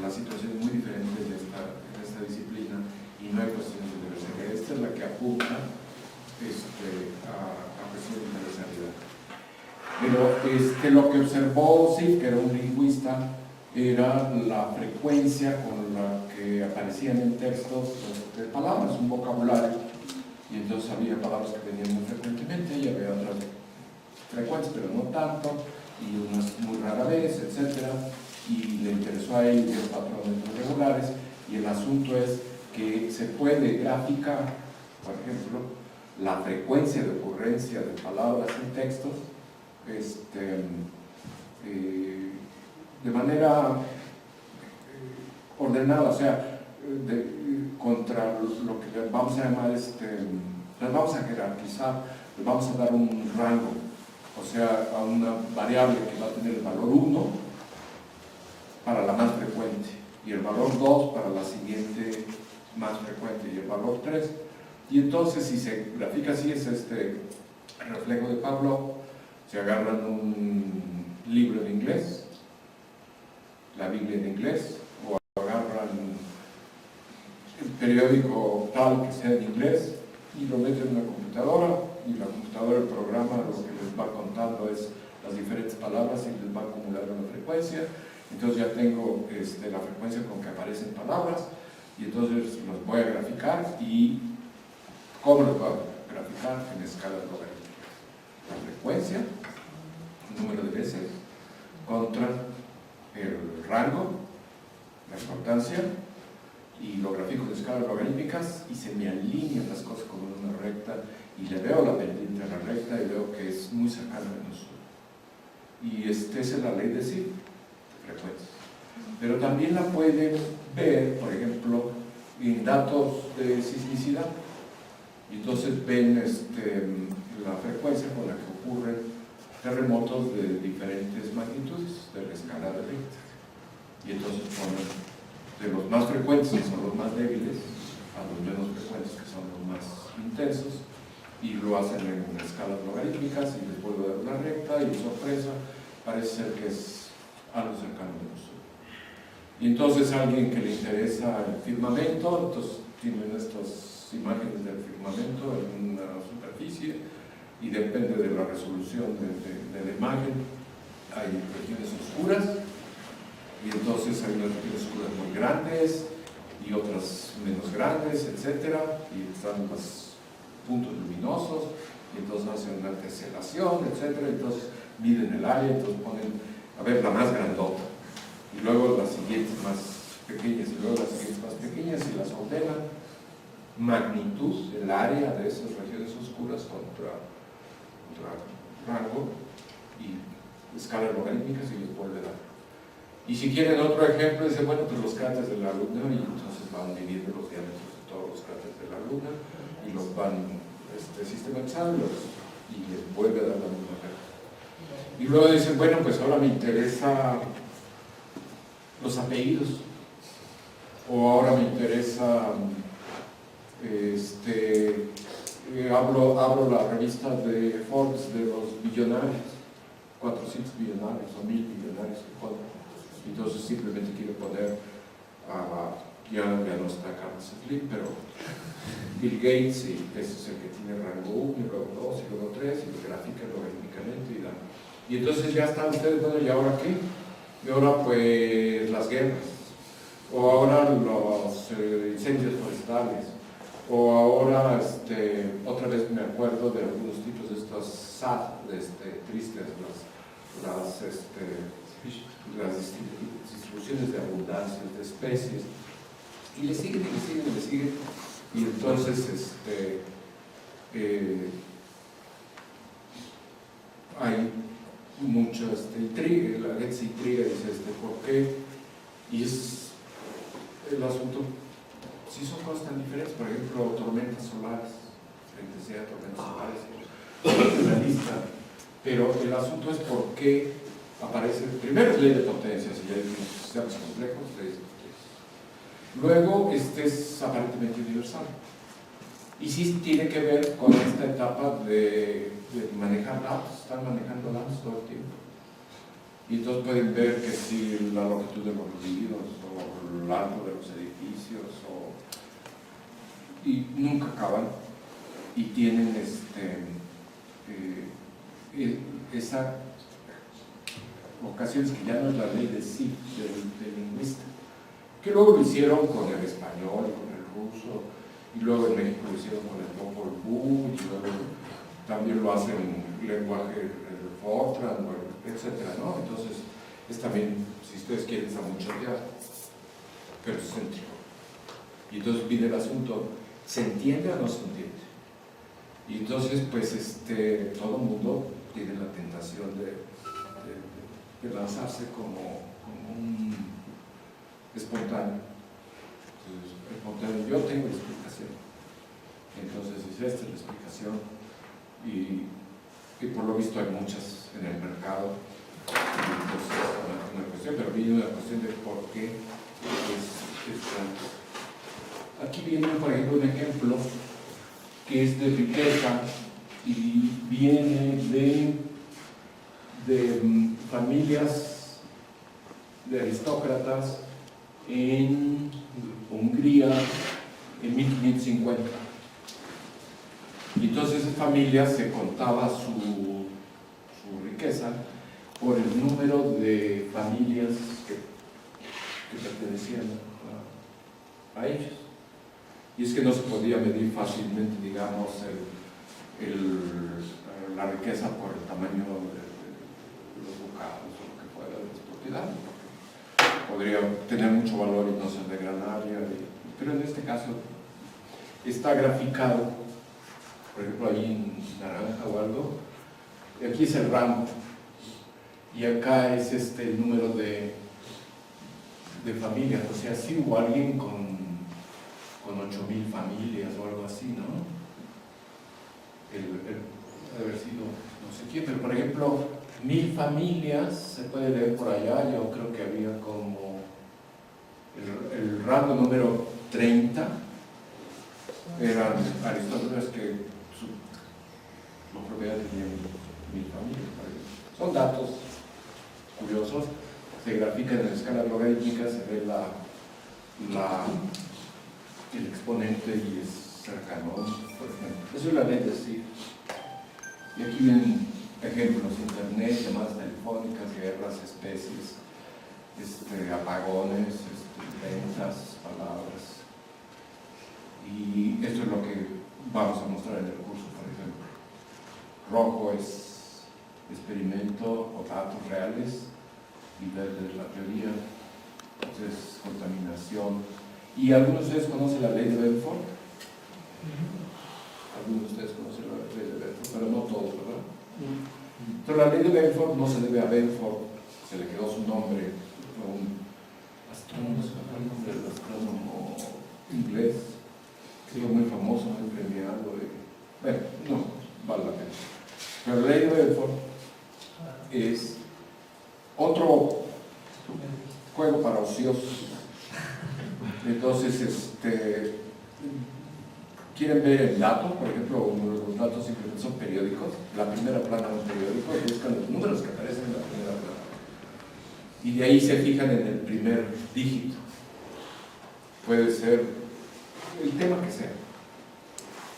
Speaker 1: la situación es muy diferente en esta disciplina y no hay cuestiones de universalidad. Esta es la que apunta a cuestiones de universalidad. Pero lo que observó Zipf, que era un lingüista, era la frecuencia con la que aparecían en textos de palabras, un vocabulario, y entonces había palabras que venían muy frecuentemente y había otras frecuentes, pero no tanto, y unas muy rara vez, etc. Y le interesó a él los patrones regulares, y el asunto es que se puede graficar, por ejemplo, la frecuencia de ocurrencia de palabras en textos de manera ordenada, o sea, contra lo que vamos a llamar, las vamos a jerarquizar, le vamos a dar un rango, o sea, a una variable que va a tener el valor 1 para la más frecuente, y el valor 2 para la siguiente más frecuente, y el valor 3. Y entonces, si se grafica así, es el reflejo de Pavlov. Se agarran un libro en inglés, la Biblia en inglés, o agarran el periódico tal que sea en inglés y lo meten en una computadora, y la computadora, el programa, lo que les va contando es las diferentes palabras y les va acumulando la frecuencia. Entonces ya tengo la frecuencia con que aparecen palabras, y entonces los voy a graficar. ¿Y cómo los voy a graficar? En escalas logarítmicas. La frecuencia, el número de veces, contra el rango, la importancia, y lo grafico de escalas logarítmicas, y se me alinean las cosas como en una recta, y le veo la pendiente a la recta y veo que es muy cercano a nosotros. Y esa es la ley de Zipf, de frecuencias. Pero también la pueden ver, por ejemplo, en datos de sismicidad. Y entonces ven la frecuencia con la que ocurren terremotos de diferentes magnitudes de la escala de Richter. Y entonces ponen de los más frecuentes, que son los más débiles, a los menos frecuentes, que son los más intensos, y lo hacen en escalas logarítmicas y les vuelvo a dar una recta y sorpresa, parece ser que es algo cercano de nosotros. Y entonces alguien que le interesa el firmamento, entonces tienen estas imágenes del firmamento en una superficie y depende de la resolución de la imagen, hay regiones oscuras y entonces hay unas regiones oscuras muy grandes y otras menos grandes, etcétera, y están los puntos luminosos y entonces hacen una teselación, etcétera, entonces miden el área, entonces ponen, a ver, la más grandota y luego las siguientes más pequeñas y luego las siguientes más pequeñas y las ordenan magnitud del área de esas regiones oscuras contra rango y escalas logarítmicas y les vuelve a dar. Y si quieren otro ejemplo, dicen, bueno, pues los cráteres de la Luna, y entonces van midiendo los diámetros de todos los cráteres de la Luna y los van sistematizando y les vuelve a dar la misma regla. Y luego dicen, bueno, pues ahora me interesa los apellidos, o ahora me interesa abro la revista de Forbes de los billonarios, 400 billonarios o 1000 billonarios, entonces simplemente quiero poner ya no está Carlos Slim, pero Bill Gates, y ese es el que tiene rango 1, y luego 2, y luego 3, y lo grafica logarítmicamente y entonces ya están ustedes, bueno, ¿y ahora qué? Y ahora pues las guerras, o ahora los incendios forestales, o ahora otra vez me acuerdo de algunos tipos de estos SAD, tristes, las distribuciones de abundancia de especies, y le siguen, y entonces hay mucho intriga, la gente se intriga y dice ¿por qué? Y es el asunto, sí son cosas tan diferentes, por ejemplo, tormentas solares, la intensidad de tormentas solares, en la lista, pero el asunto es por qué aparece, primero es ley de potencias, y ya dijimos sistemas complejos, leyes de potencias. Luego, es aparentemente universal. Y sí tiene que ver con esta etapa de manejar datos, están manejando datos todo el tiempo. Y entonces pueden ver que si la longitud de los ríos, o el largo de los edificios, y nunca acaban, y tienen esa ocasiones que ya no es la ley de sí, del lingüista, que luego lo hicieron con el español, con el ruso, y luego en México lo hicieron con el Popol Vuh, y luego también lo hacen en lenguaje el Fortran, etcétera, ¿no? Entonces, es también, si ustedes quieren, está mucho ya, pero es céntrico. Y entonces viene el asunto, ¿se entiende o no se entiende? Y entonces, pues, todo el mundo tiene la tentación de lanzarse como un espontáneo. Entonces, espontáneo, yo tengo la explicación. Entonces, esta es la explicación. Y por lo visto hay muchas en el mercado. Y entonces, una cuestión, pero viene una cuestión de por qué es tanto. Aquí viene, por ejemplo, un ejemplo que es de riqueza y viene de familias de aristócratas en Hungría en 1550. Y entonces esa familia se contaba su riqueza por el número de familias que pertenecían a ellos. Y es que no se podía medir fácilmente, digamos, la riqueza por el tamaño de los ducados o lo que fuera de las propiedades. Podría tener mucho valor y no ser de gran área, pero en este caso está graficado, por ejemplo, ahí en naranja o algo, y aquí es el rango, y acá es el número de familias, o sea, si hubo alguien con 8.000 familias o algo así, ¿no? Puede haber sido no sé quién, pero por ejemplo, 1.000 familias, se puede leer por allá, yo creo que había como el rango número 30, eran aristócratas que propiedad tenía mi familia. Son datos curiosos, se grafican en escala logarítmica, se ve el exponente y es cercano, por ejemplo. Eso es la ley de SIG. Y aquí vienen ejemplos: internet, llamadas telefónicas, guerras, especies, apagones, ventas, palabras. Y esto es lo que vamos a mostrar en el curso, por ejemplo. Rojo es experimento o datos reales, y verde es la teoría. Entonces, contaminación. ¿Y algunos de ustedes conocen la ley de Benford? Algunos de ustedes conocen la ley de Benford, pero no todos, ¿verdad? Entonces, la ley de Benford no se debe a Benford, se le quedó su nombre, fue un astrónomo, el astrónomo inglés, que fue muy famoso, muy premiado. Bueno, no vale la pena. Pero la ley de Benford es otro juego para ociosos. Entonces, quieren ver el dato, por ejemplo, uno de los datos simplemente son periódicos, la primera plana de un periódico, buscan los números que aparecen en la primera plana. Y de ahí se fijan en el primer dígito. Puede ser el tema que sea.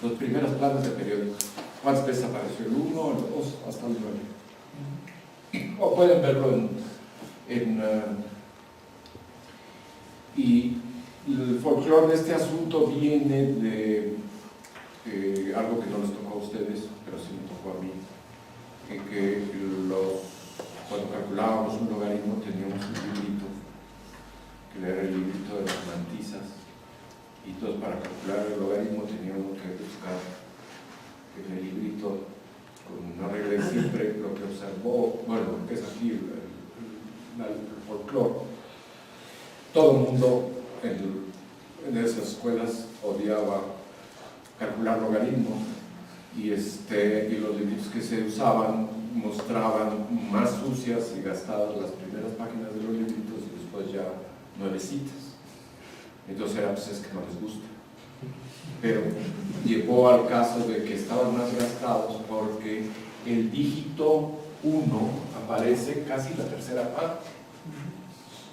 Speaker 1: Las primeras planas de periódicos. ¿Cuántas veces apareció el 1, el 2, hasta el 9? O pueden verlo y el folclore de este asunto viene de algo que no les tocó a ustedes, pero sí me tocó a mí, que cuando calculábamos un logaritmo teníamos un librito, que era el librito de las mantisas, y entonces para calcular el logaritmo teníamos que buscar en el librito, con una regla de siempre, lo que observó, bueno, es aquí el folclore. Todo el mundo en esas escuelas odiaba calcular logaritmos, y los libritos que se usaban mostraban más sucias y gastadas las primeras páginas de los libritos y después ya nuevecitas. Entonces era, pues es que no les gusta. Pero llegó al caso de que estaban más gastados porque el dígito 1 aparece casi la tercera parte,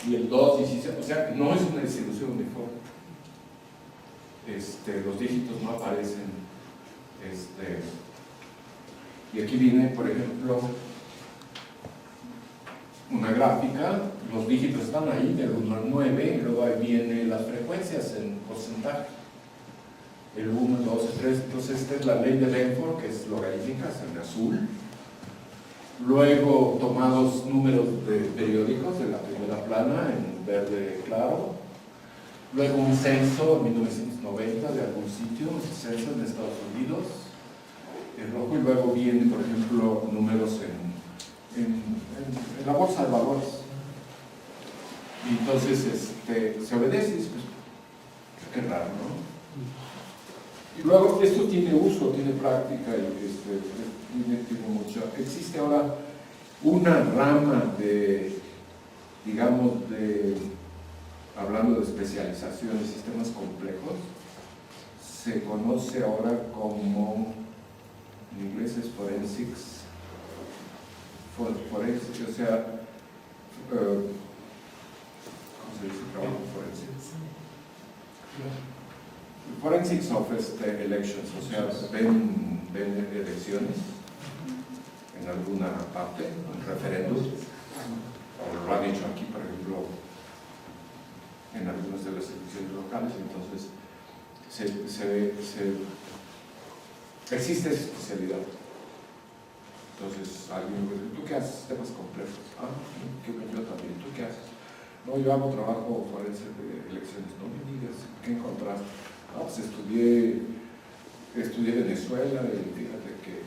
Speaker 1: y el 2, 16, o sea, no es una distribución uniforme. Los dígitos no aparecen. Y aquí viene, por ejemplo, una gráfica, los dígitos están ahí, del 1 al 9, y luego ahí vienen las frecuencias en porcentaje. El 1, el 2, el 3, entonces esta es la ley de Benford, que es logarítmica, es en azul. Luego tomados números de periódicos de la primera plana en verde claro. Luego un censo en 1990 de algún sitio, un censo en Estados Unidos, en rojo. Y luego vienen, por ejemplo, números en la bolsa de valores. Y entonces se obedece, y dice, pues, qué raro, ¿no? Y luego esto tiene uso, tiene práctica, y tiene mucho. Existe ahora una rama de, digamos, hablando de especialización de sistemas complejos, se conoce ahora como, en inglés es forensics, o sea, ¿cómo se dice? Trabajo forensics. Forensics of elections, o sea, ven elecciones en alguna parte, en referéndum, o lo han hecho aquí, por ejemplo, en algunas de las elecciones locales. Entonces existe esa especialidad. Entonces alguien me dice, ¿tú qué haces? Temas complejos. Yo también. ¿Tú qué haces? No, yo hago trabajo forense de elecciones. No me digas, ¿qué encontraste? Pues estudié Venezuela, y fíjate que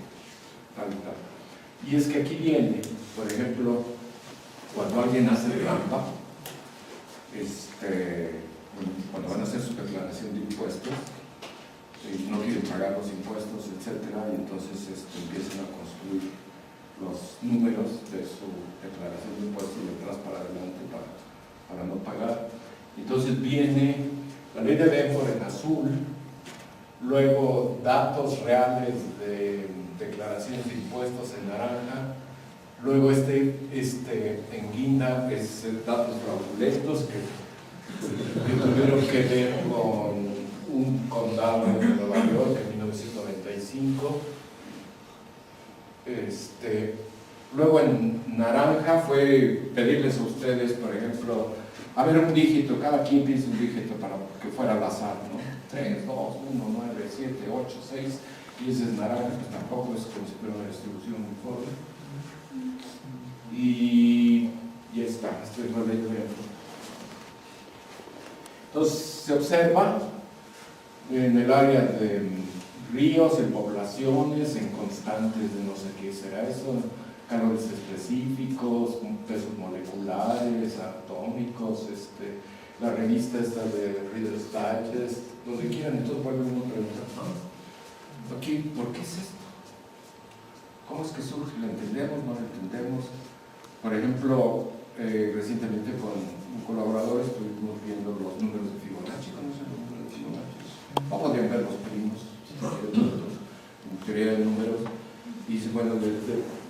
Speaker 1: tal y tal. Y es que aquí viene, por ejemplo, cuando alguien hace trampa, cuando van a hacer su declaración de impuestos, y no quieren pagar los impuestos, etcétera, y entonces empiezan a construir los números de su declaración de impuestos de atrás para adelante para no pagar. Entonces viene la ley de Benford en azul, luego datos reales de declaraciones de impuestos en naranja. Luego en guinda es datos fraudulentos que tuvieron que ver con un condado de Nueva York en 1995. Luego en naranja fue pedirles a ustedes, por ejemplo, a ver un dígito, cada quien piensa un dígito para que fuera al azar, ¿no? 3, 2, 1, 9, 7, 8, 6, y ese es naranja, pues tampoco es como si fuera una distribución uniforme. Y ya está, estoy leyendo bien. Entonces se observa en el área de ríos, en poblaciones, en constantes de no sé qué será eso, calores específicos, pesos moleculares, atómicos, la revista esta de Reader's Digest, donde quieran. Entonces vuelve uno a preguntar, ¿no? Aquí, ¿por qué es esto? ¿Cómo es que surge? ¿Lo entendemos? ¿No lo entendemos? Por ejemplo, recientemente con un colaborador estuvimos viendo los números de Fibonacci. ¿Conocen los números de Fibonacci? No podrían ver los primos, en teoría de números. Y dice, bueno, de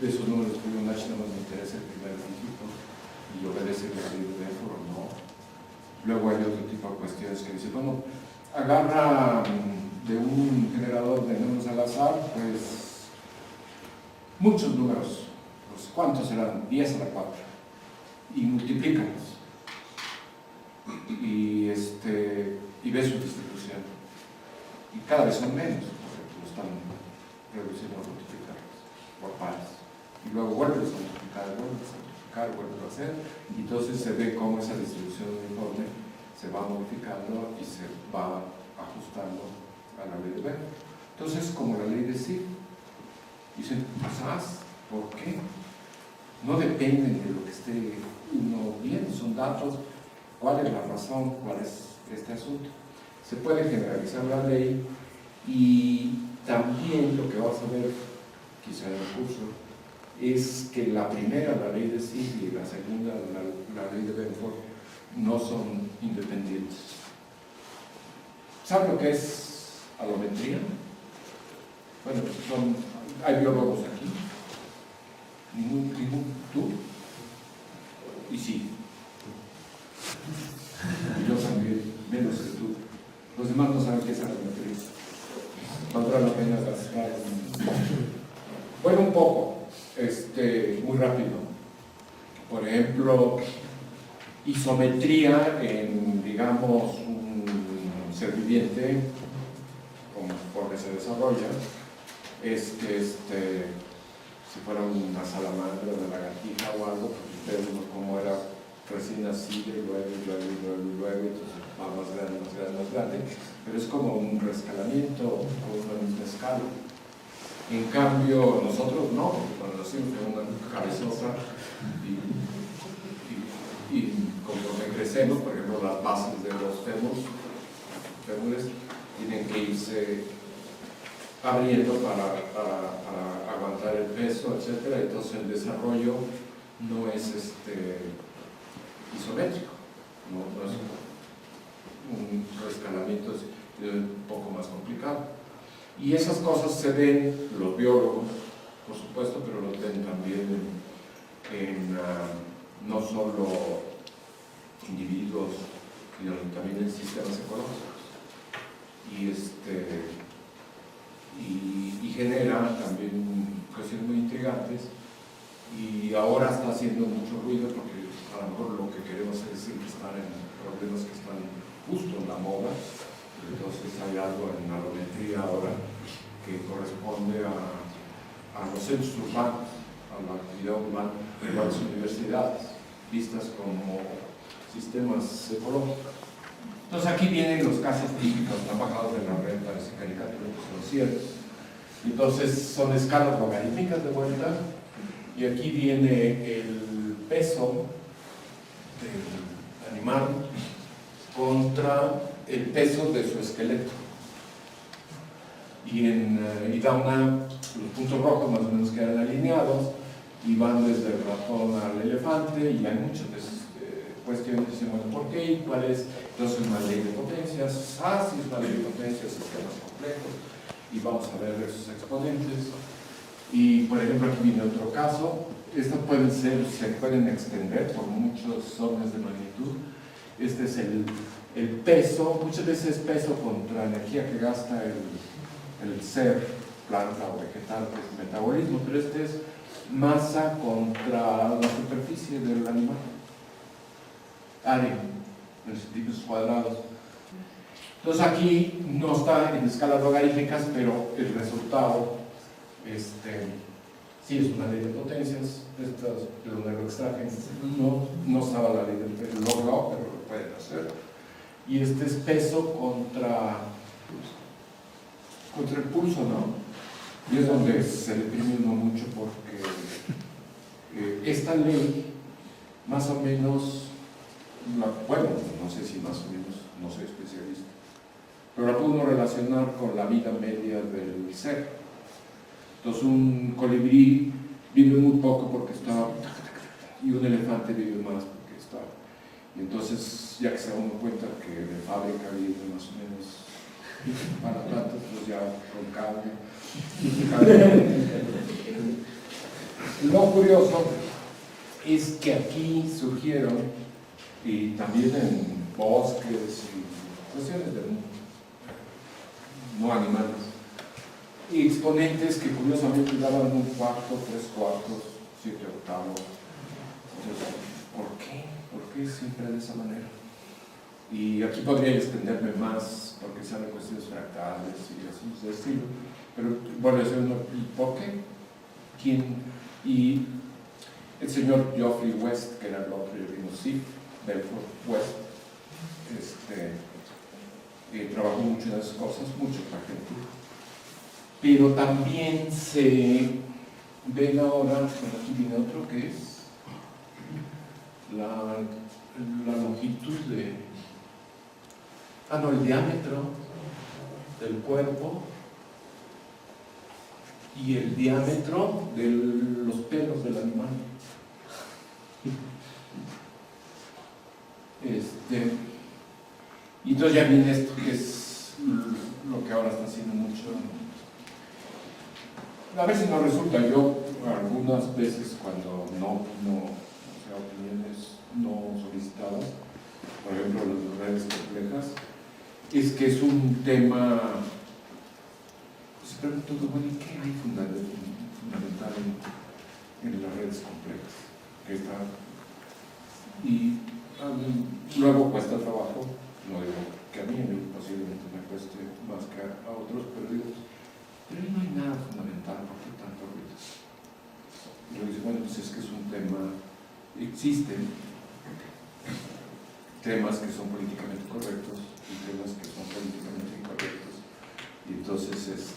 Speaker 1: esos números de Fibonacci nada más me interesa el primer dígito y obedece la ley de Benford o no. Luego hay otro tipo de cuestiones que dice, bueno, agarra de un generador de números al azar, pues muchos números, pues, ¿cuántos serán? 10 a la 4, y multiplícalos y ve su distribución, y cada vez son menos porque lo están reduciendo a multiplicarlos por pares, y luego vuelves a multiplicar, vuelves a hacer, y entonces se ve cómo esa distribución uniforme se va modificando y se va ajustando a la ley de Benford. Entonces, como la ley de Sieg, dicen, pues ¿por qué? No dependen de lo que esté uno viendo, son datos. ¿Cuál es la razón? ¿Cuál es este asunto? Se puede generalizar la ley, y también lo que vamos a ver quizá en el curso es que la primera, la ley de Sieg, y la segunda, la ley de Benford, no son independientes. ¿Saben lo que es alometría? Bueno, hay biólogos aquí. ¿Ningún? ¿Tú? Y sí. Y yo también, menos que tú. Los demás no saben qué es alometría. Valdrá la pena gastar. Bueno, un poco, muy rápido. Por ejemplo, isometría en, digamos, un ser viviente, conforme se desarrolla, es que si fuera una salamandra, una lagartija o algo, pues ustedes vemos cómo era recién nacido, y luego, entonces va más grande, pero es como un rescalamiento o una misma escala. En cambio, nosotros no, porque cuando nacimos tenemos una cabezota, y conforme crecemos, por ejemplo, las bases de los fémures tienen que irse abriendo para aguantar el peso, etc. Entonces el desarrollo no es isométrico, no es un rescalamiento, es un poco más complicado. Y esas cosas se ven los biólogos, por supuesto, pero los ven también no solo individuos, sino también en sistemas ecológicos. Y genera también cuestiones muy intrigantes, y ahora está haciendo mucho ruido porque a lo mejor lo que queremos es siempre estar en problemas que están justo en la moda. Entonces hay algo en la alometría ahora que corresponde a los centros urbanos, a la actividad urbana de las universidades, vistas como sistemas ecológicos. Entonces aquí vienen los casos típicos, están bajados de la red, parece caricatura, que son ciertos. Entonces son escalas logarítmicas de vuelta, y aquí viene el peso del animal contra el peso de su esqueleto. Y da los puntos rojos más o menos quedan alineados, y van desde el ratón al elefante, y hay muchas cuestiones, dicen, bueno, ¿por qué? ¿Y cuál es? Entonces una ley de potencias, si es una ley de potencias, sistemas complejos, y vamos a ver esos exponentes. Y por ejemplo aquí viene otro caso. Estos se pueden extender por muchos órdenes de magnitud. Este es el peso, muchas veces peso contra energía que gasta el ser, planta o vegetal, que es metabolismo, pero este es masa contra la superficie del animal, área, en centímetros cuadrados. Entonces aquí no está en escalas logarítmicas, pero el resultado sí es una ley de potencias. Estas de donde lo extrajen no estaba la ley del log, pero lo pueden hacer. Y este es peso contra el pulso, ¿no? Y es donde se deprime uno mucho porque esta ley, más o menos, bueno, no sé si más o menos, no soy especialista, pero la pudo uno relacionar con la vida media del ser. Entonces un colibrí vive muy poco porque está, y un elefante vive más porque está. Y entonces, ya que se da uno cuenta que de fábrica vive más o menos para tanto, pues ya con calma. Lo curioso es que aquí surgieron, y también en bosques y cuestiones de no animales, y exponentes que curiosamente daban un cuarto, 3/4, 7/8. Entonces, ¿por qué? ¿Por qué siempre de esa manera? Y aquí podría extenderme más porque salen cuestiones fractales y asuntos de estilo, pero bueno, ¿y por qué? ¿Quién? Y el señor Geoffrey West, que era el otro, y vino Sif, Belfort West, trabajó mucho en esas cosas, mucho para gente. Pero también se ven ahora, aquí viene otro que es la longitud el diámetro del cuerpo y el diámetro de los pelos del animal. Y entonces ya viene esto que es lo que ahora está haciendo mucho. A ver si no resulta. Yo algunas veces cuando opiniones no solicitadas, por ejemplo las redes complejas, es que es un tema, se pregunta, bueno, ¿qué hay fundamental en las redes complejas? Y luego cuesta trabajo, no digo que a mí posiblemente me cueste más que a otros, pero digo, pero ahí no hay nada fundamental, ¿por qué tanto ruido? Y luego dice, bueno, pues es que es un tema, existen temas que son políticamente correctos y temas que son políticamente incorrectos. Y entonces,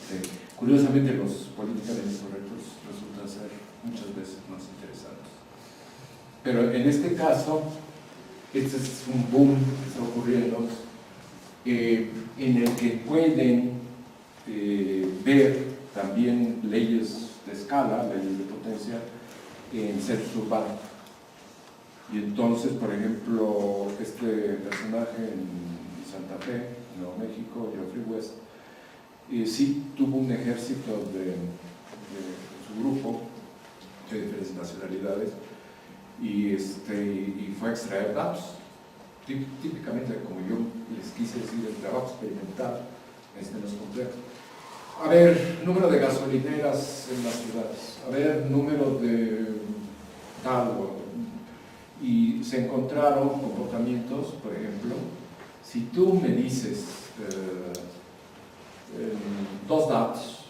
Speaker 1: curiosamente, los políticamente correctos resultan ser muchas veces más interesantes. Pero en este caso, este es un boom que está ocurriendo en el que pueden ver también leyes de escala, leyes de potencia en seres urbanos. Y entonces, por ejemplo, este personaje en Santa Fe, en Nuevo México, Geoffrey West, sí tuvo un ejército de su grupo de diferentes nacionalidades y fue a extraer datos. Típicamente, como yo les quise decir, el trabajo experimental en los complejos. A ver, número de gasolineras en las ciudades, a ver, número de tal, y se encontraron comportamientos, por ejemplo, si tú me dices dos datos,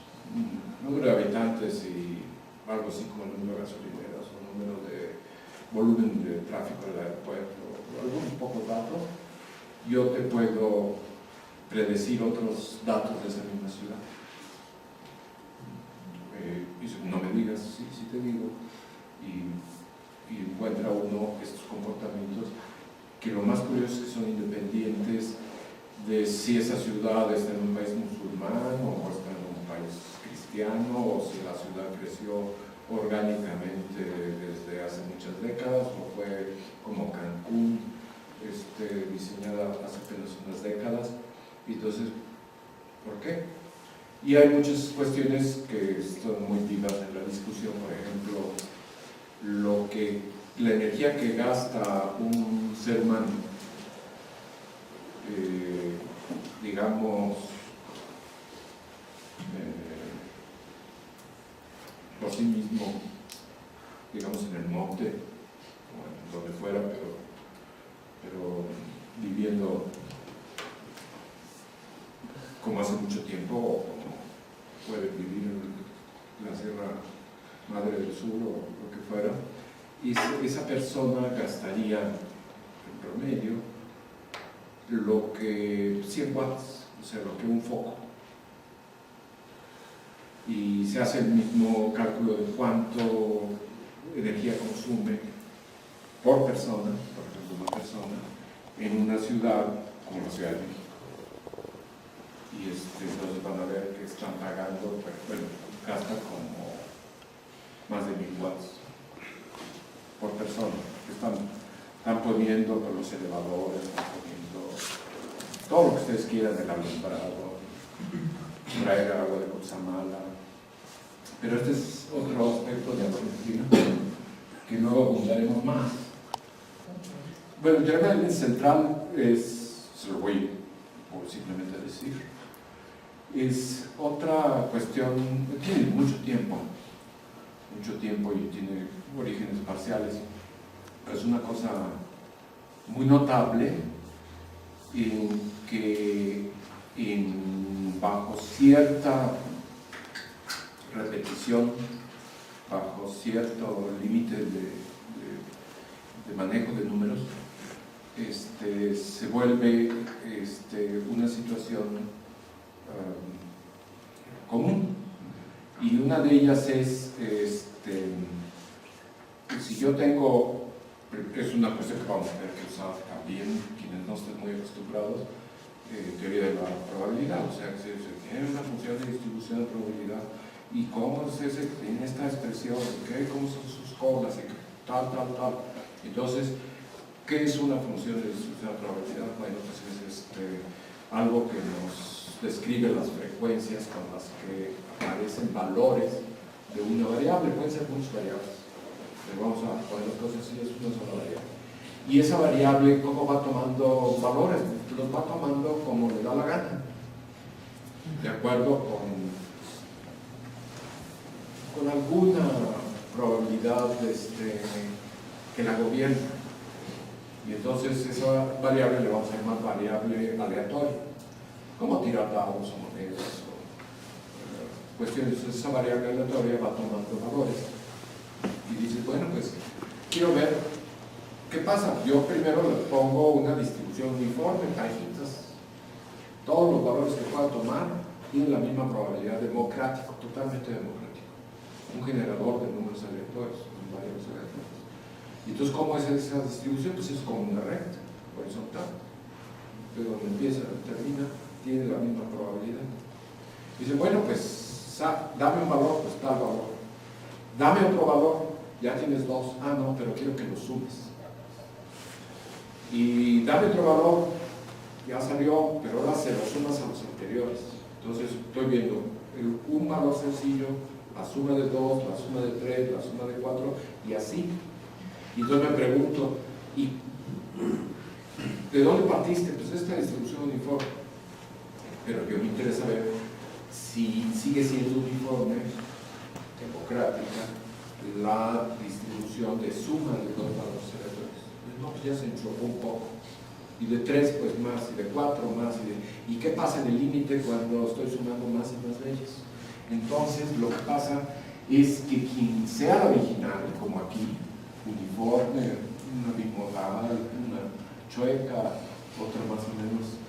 Speaker 1: número de habitantes y algo así como el número de gasolineras o número de volumen de tráfico del aeropuerto, algún poco dato, yo te puedo predecir otros datos de esa misma ciudad. No me digas, sí te digo, y encuentra uno estos comportamientos que lo más curioso es que son independientes de si esa ciudad está en un país musulmán o está en un país cristiano o si la ciudad creció orgánicamente desde hace muchas décadas o fue como Cancún, diseñada hace apenas unas décadas. Entonces, ¿por qué? Y hay muchas cuestiones que están muy vivas en la discusión, por ejemplo, la energía que gasta un ser humano, digamos, por sí mismo, digamos en el monte, o en donde fuera, pero viviendo como hace mucho tiempo, o como puede vivir en la Sierra Madre del Sur o lo que fuera, y esa persona gastaría en promedio lo que 100 watts, o sea, lo que un foco. Y se hace el mismo cálculo de cuánto energía consume por persona, por ejemplo, una persona, en una ciudad como la Ciudad de México. Y entonces van a ver que están pagando, bueno, gastan como más de 1000 watts por persona. Están poniendo por los elevadores, están poniendo todo lo que ustedes quieran, el alumbrado, traer agua de Cutzamala. Pero este es otro aspecto de Argentina que luego abundaremos más. Bueno, el tema central es, se lo voy por simplemente decir, es otra cuestión, tiene mucho tiempo y tiene orígenes parciales, pero es una cosa muy notable en que bajo cierta repetición, bajo cierto límite de manejo de números, se vuelve una situación común, y una de ellas es si yo tengo, es una cuestión que vamos a tener que usar también quienes no estén muy acostumbrados, teoría de la probabilidad, o sea que se tiene una función de distribución de probabilidad y cómo es en esta expresión, cómo son sus colas y tal. Entonces, ¿qué es una función de distribución de probabilidad? Bueno, pues es algo que nos describe las frecuencias con las que aparecen valores de una variable, pueden ser muchas variables, pero vamos a poner las cosas así, es una sola variable. Y esa variable, ¿cómo va tomando valores? Los va tomando como le da la gana, de acuerdo con alguna probabilidad que la gobierna. Y entonces esa variable le vamos a llamar variable aleatoria, como tirar dados o monedas o cuestiones. Esa variable aleatoria va tomando valores y dice, bueno, pues quiero ver qué pasa. Yo primero le pongo una distribución uniforme en cajitas, todos los valores que pueda tomar tienen la misma probabilidad, democrático, totalmente democrático, un generador de números aleatorios, variables aleatorias. Y entonces, ¿cómo es esa distribución? Pues es como una recta horizontal, pero donde empieza y termina tiene la misma probabilidad. Dice, bueno, pues dame un valor, pues tal valor, dame otro valor, ya tienes dos, no, pero quiero que lo sumes, y dame otro valor, ya salió, pero ahora se lo sumas a los anteriores. Entonces estoy viendo un valor sencillo, la suma de 2, la suma de 3, la suma de 4 y así. Y entonces me pregunto, ¿y de dónde partiste? Pues esta distribución uniforme. Pero yo me interesa ver si sigue siendo uniforme, democrática, la distribución de suma de dos valores aleatorios. No, pues ya se enchufó un poco. Y de 3 pues más, y de 4 más, ¿y qué pasa en el límite cuando estoy sumando más y más leyes? Entonces lo que pasa es que quien sea la original, como aquí, uniforme, una bimodal, una chueca, otra más o menos,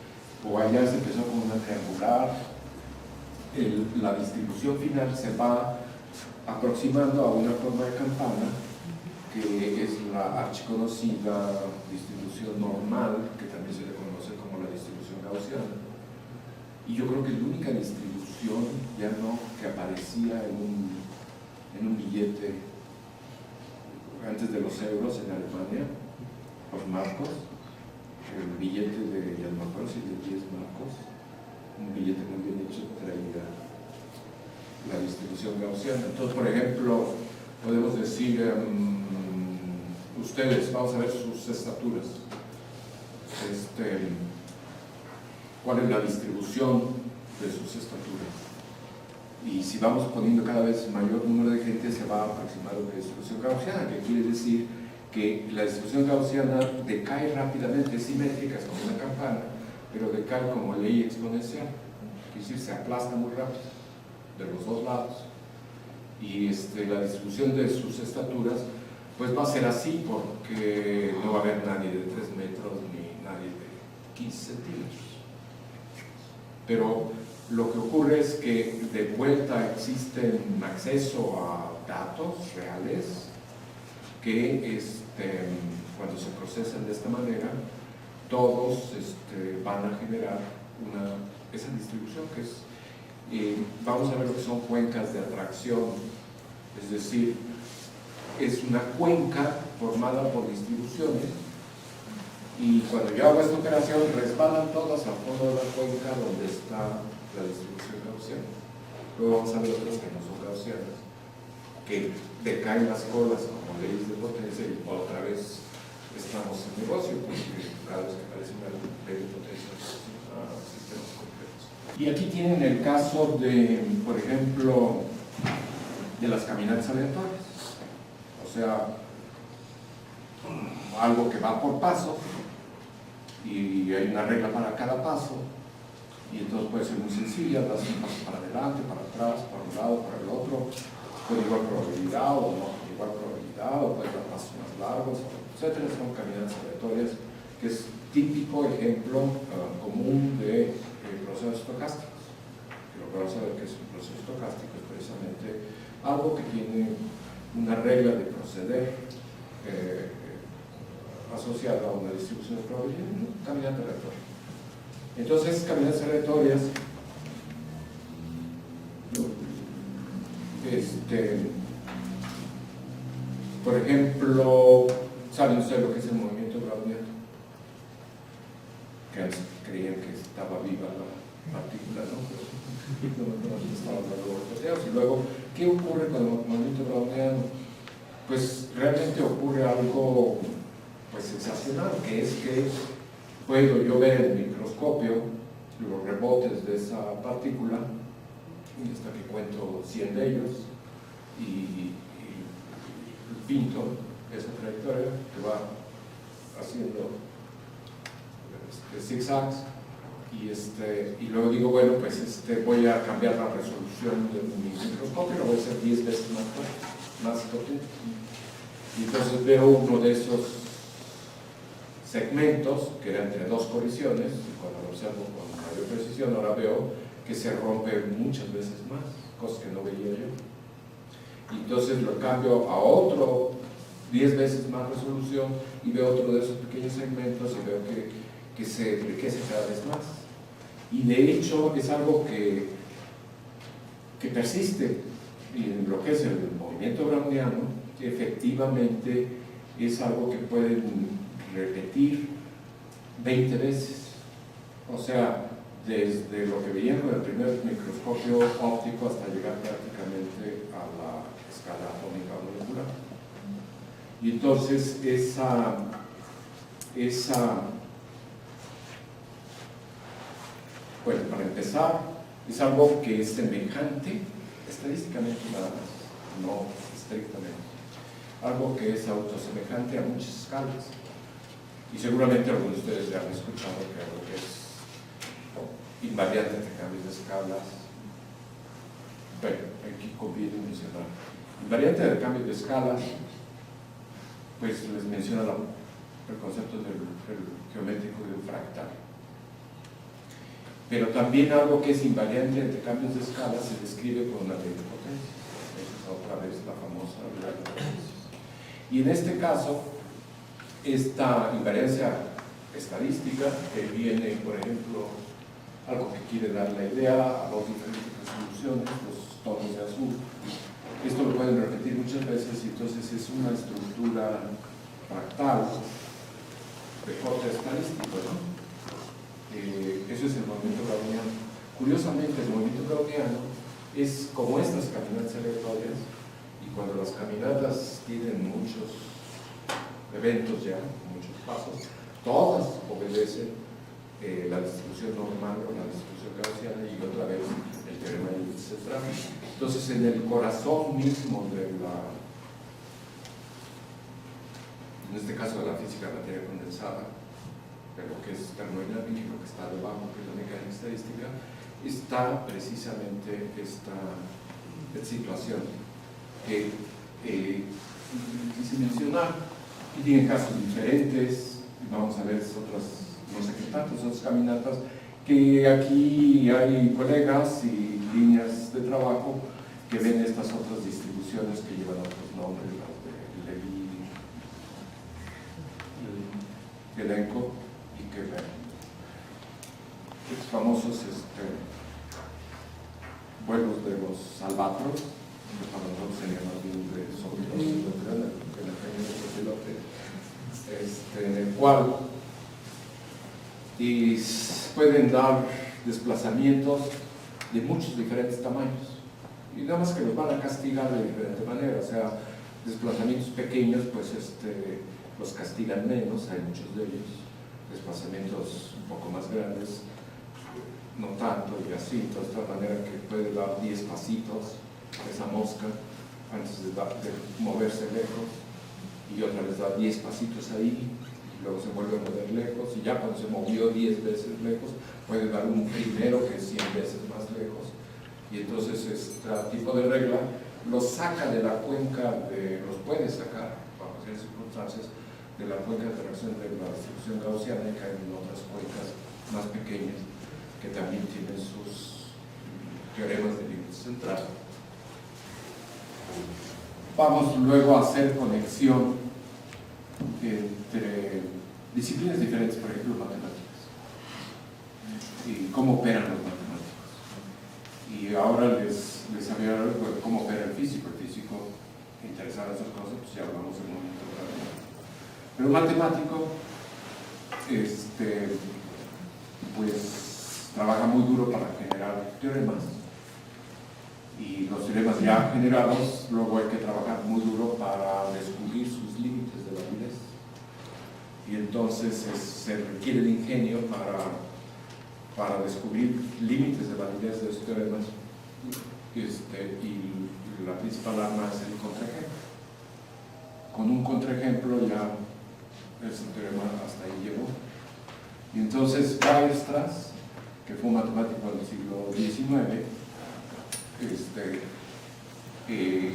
Speaker 1: o allá se empezó con una triangular, la distribución final se va aproximando a una forma de campana, que es la archiconocida distribución normal, que también se le conoce como la distribución gaussiana. Y yo creo que la única distribución ya no que aparecía en un billete antes de los euros en Alemania, los marcos, el billete de, ya no me acuerdo si de 10 marcos, un billete muy bien hecho, traía la distribución gaussiana. Entonces, por ejemplo, podemos decir, ustedes, vamos a ver sus estaturas. ¿Cuál es la distribución de sus estaturas? Y si vamos poniendo cada vez mayor número de gente, se va a aproximar a una distribución gaussiana, que quiere decir que la distribución gaussiana decae rápidamente, es simétrica, es como una campana, pero decae como ley exponencial, es decir, se aplasta muy rápido de los dos lados. Y la distribución de sus estaturas pues va a ser así, porque no va a haber nadie de 3 metros ni nadie de 15 centímetros. Pero lo que ocurre es que de vuelta existen acceso a datos reales que cuando se procesan de esta manera, todos van a generar esa distribución que es, vamos a ver lo que son cuencas de atracción, es decir, es una cuenca formada por distribuciones, y cuando yo hago esta operación resbalan todas al fondo de la cuenca donde está la distribución gaussiana. Luego vamos a ver otras que no son gaussianas, que decaen las colas como leyes de potencia, y otra vez estamos en negocio, porque cada vez que aparece una ley de potencia sistemas complejos. Y aquí tienen el caso de, por ejemplo, de las caminatas aleatorias. O sea, algo que va por paso, y hay una regla para cada paso, y entonces puede ser muy sencilla, das un paso para adelante, para atrás, para un lado, para el otro, con igual probabilidad o no con igual probabilidad, o puede dar pasos más largos, etcétera. Son caminatas aleatorias, que es típico ejemplo común de procesos estocásticos. Lo que vamos a ver que es un proceso estocástico es precisamente algo que tiene una regla de proceder asociada a una distribución de probabilidad, ¿no? Caminata aleatoria. Entonces, caminatas aleatorias, por ejemplo, ¿saben ustedes lo que es el movimiento browniano? Que antes creían que estaba viva la partícula, ¿no? Pero no estaba dando volteos. Y luego, ¿qué ocurre con el movimiento browniano? Pues realmente ocurre algo pues sensacional, que es que puedo yo ver en el microscopio los rebotes de esa partícula, y hasta que cuento 100 de ellos, y pinto esa trayectoria que va haciendo zigzags, y luego digo, bueno, pues voy a cambiar la resolución de mi microscopio, lo voy a hacer 10 veces más potente, y entonces veo uno de esos segmentos que era entre dos colisiones, y cuando lo observo con mayor precisión ahora veo que se rompe muchas veces más, cosas que no veía yo, y entonces lo cambio a otro 10 veces más resolución y veo otro de esos pequeños segmentos y veo que se enriquece cada vez más, y de hecho es algo que persiste, y en lo que es el movimiento browniano efectivamente es algo que pueden repetir 20 veces, o sea, desde lo que veían con el primer microscopio óptico hasta llegar prácticamente a la escala atómica o molecular. Y entonces bueno, para empezar, es algo que es semejante, estadísticamente nada más, no estrictamente, algo que es autosemejante a muchas escalas. Y seguramente algunos de ustedes ya han escuchado que algo que es invariante de cambios de escalas, bueno, aquí conviene mencionar, invariante de cambios de escalas, pues les menciona el concepto del geométrico de un fractal. Pero también algo que es invariante entre cambios de escala se describe con una ley de potencia. Esa es otra vez la famosa ley de potencias. Y en este caso, esta invariancia estadística que viene, por ejemplo, algo que quiere dar la idea a dos diferentes resoluciones, los tonos de azul. Esto lo pueden repetir muchas veces y entonces es una estructura fractal de corte estadístico, ¿no? Eso es el movimiento browniano. Curiosamente, el movimiento browniano es como estas caminatas aleatorias, y cuando las caminatas tienen muchos eventos ya, muchos pasos, todas obedecen la distribución normal o la distribución gaussiana y otra vez el teorema del índice central. Entonces, en el corazón mismo de la, en este caso de la física de materia condensada, pero que es termodinámica, y lo que está debajo, que es la mecánica estadística, está precisamente esta situación que quise mencionar, y tiene casos diferentes. Vamos a ver otras, no sé qué tantas otras caminatas, que aquí hay colegas y líneas de trabajo que ven estas otras distribuciones que llevan otros nombres, las de Levi, Gelenko, y que ven estos famosos vuelos de los albatros, que para nosotros serían más bien de la caña de pilote, en el cual y pueden dar desplazamientos de muchos diferentes tamaños, y nada más que los van a castigar de diferente manera. O sea, desplazamientos pequeños pues los castigan menos, hay muchos de ellos. Desplazamientos un poco más grandes no tanto, y así, de esta manera que puede dar 10 pasitos esa mosca antes de moverse lejos, y otra vez da 10 pasitos ahí, y luego se vuelve a mover lejos, y ya cuando se movió 10 veces lejos puede dar un primero que es 100 veces más lejos. Y entonces este tipo de regla los saca de la cuenca, los puede sacar bajo ciertas circunstancias de la cuenca de reacción de la distribución gaussiana, y caen en otras cuencas más pequeñas que también tienen sus teoremas de límite central. Vamos luego a hacer conexión entre disciplinas diferentes, por ejemplo matemáticas, y cómo operan los matemáticos. Y ahora les había hablado de cómo opera el físico. El físico, interesado en esas cosas, pues ya hablamos en un momento claro. Pero el matemático pues trabaja muy duro para generar teoremas, y los teoremas ya generados luego hay que trabajar muy duro para descubrir sus límites de validez, y entonces se requiere de ingenio para descubrir límites de validez de esos teoremas, y la principal arma es el contraejemplo. Con un contraejemplo ya ese teorema hasta ahí llegó. Y entonces Weierstrass, que fue un matemático del siglo XIX,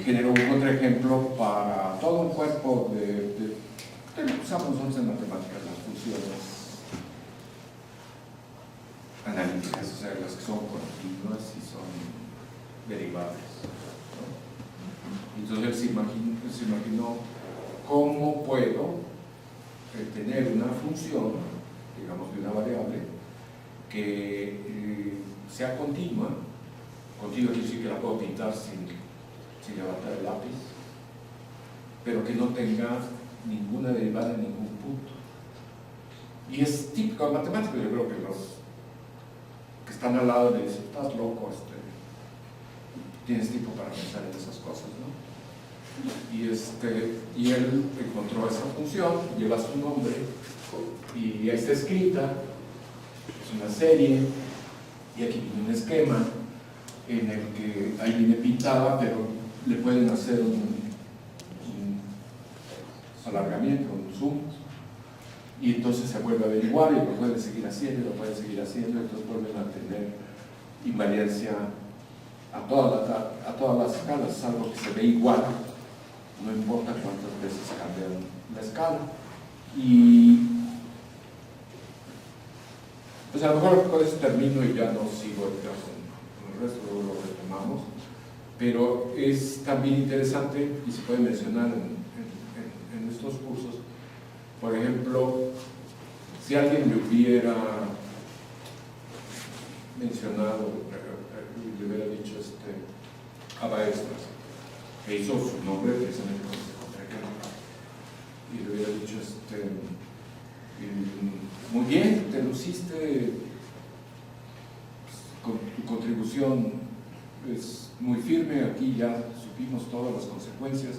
Speaker 1: generó un contraejemplo para todo un cuerpo de lo que usamos nosotros en matemáticas, las funciones analíticas, o sea, las que son continuas y son derivables, ¿no? Entonces él se imaginó cómo puedo tener una función, digamos, de una variable que sea continua. Continua quiere decir que la puedo pintar sin levantar el lápiz, pero que no tenga ninguna derivada en ningún punto. Y es típico de matemáticos. Yo creo que los que están al lado le dicen: estás loco, tienes tiempo para pensar en esas cosas, ¿no? Y él encontró esa función, lleva su nombre, y ahí está escrita, es una serie, y aquí viene un esquema en el que ahí viene pintada, pero le pueden hacer un alargamiento, un zoom, y entonces se vuelve a averiguar, y lo pueden seguir haciendo, y entonces vuelven a tener invariancia a todas las escalas. Es algo que se ve igual, no importa cuántas veces cambian la escala. Y pues a lo mejor con eso termino y ya no sigo con el resto, luego lo retomamos, pero es también interesante y se puede mencionar en estos cursos. Por ejemplo, si alguien le hubiera mencionado, le hubiera dicho a Weierstrass, que hizo su nombre precisamente con este contraejemplo, y le hubiera dicho muy bien, te luciste con tu contribución es muy firme, aquí ya supimos todas las consecuencias,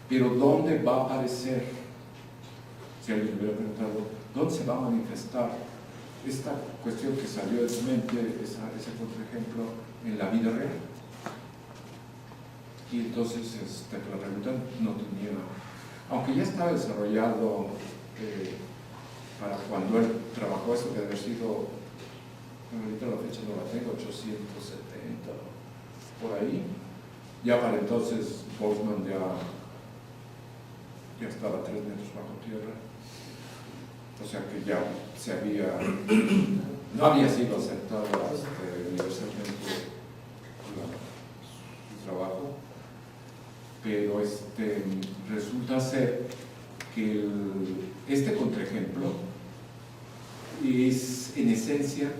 Speaker 1: pero ¿dónde va a aparecer? Si alguien le hubiera preguntado, ¿dónde se va a manifestar esta cuestión que salió de su mente, ese contraejemplo, en la vida real? Y entonces la pregunta no tenía, aunque ya estaba desarrollado para cuando él trabajó, esto que debe haber sido, ahorita la fecha no la tengo, 870, por ahí, ya para entonces Boltzmann ya estaba 3 metros bajo tierra, o sea que ya no había sido aceptado universalmente su trabajo, pero resulta ser que este contraejemplo es en esencia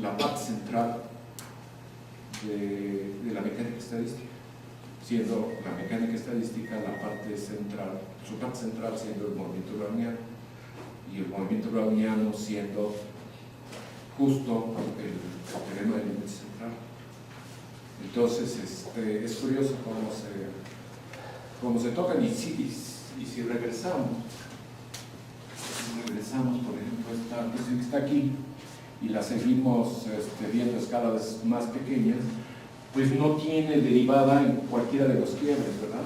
Speaker 1: la parte central de la mecánica estadística, siendo la mecánica estadística la parte central, su parte central siendo el movimiento browniano, y el movimiento browniano siendo justo el teorema del límite central. Entonces es curioso cómo se tocan, y si regresamos, por ejemplo, esta cuestión que está aquí, y la seguimos viendo a escalas más pequeñas, pues no tiene derivada en cualquiera de los quiebres, ¿verdad?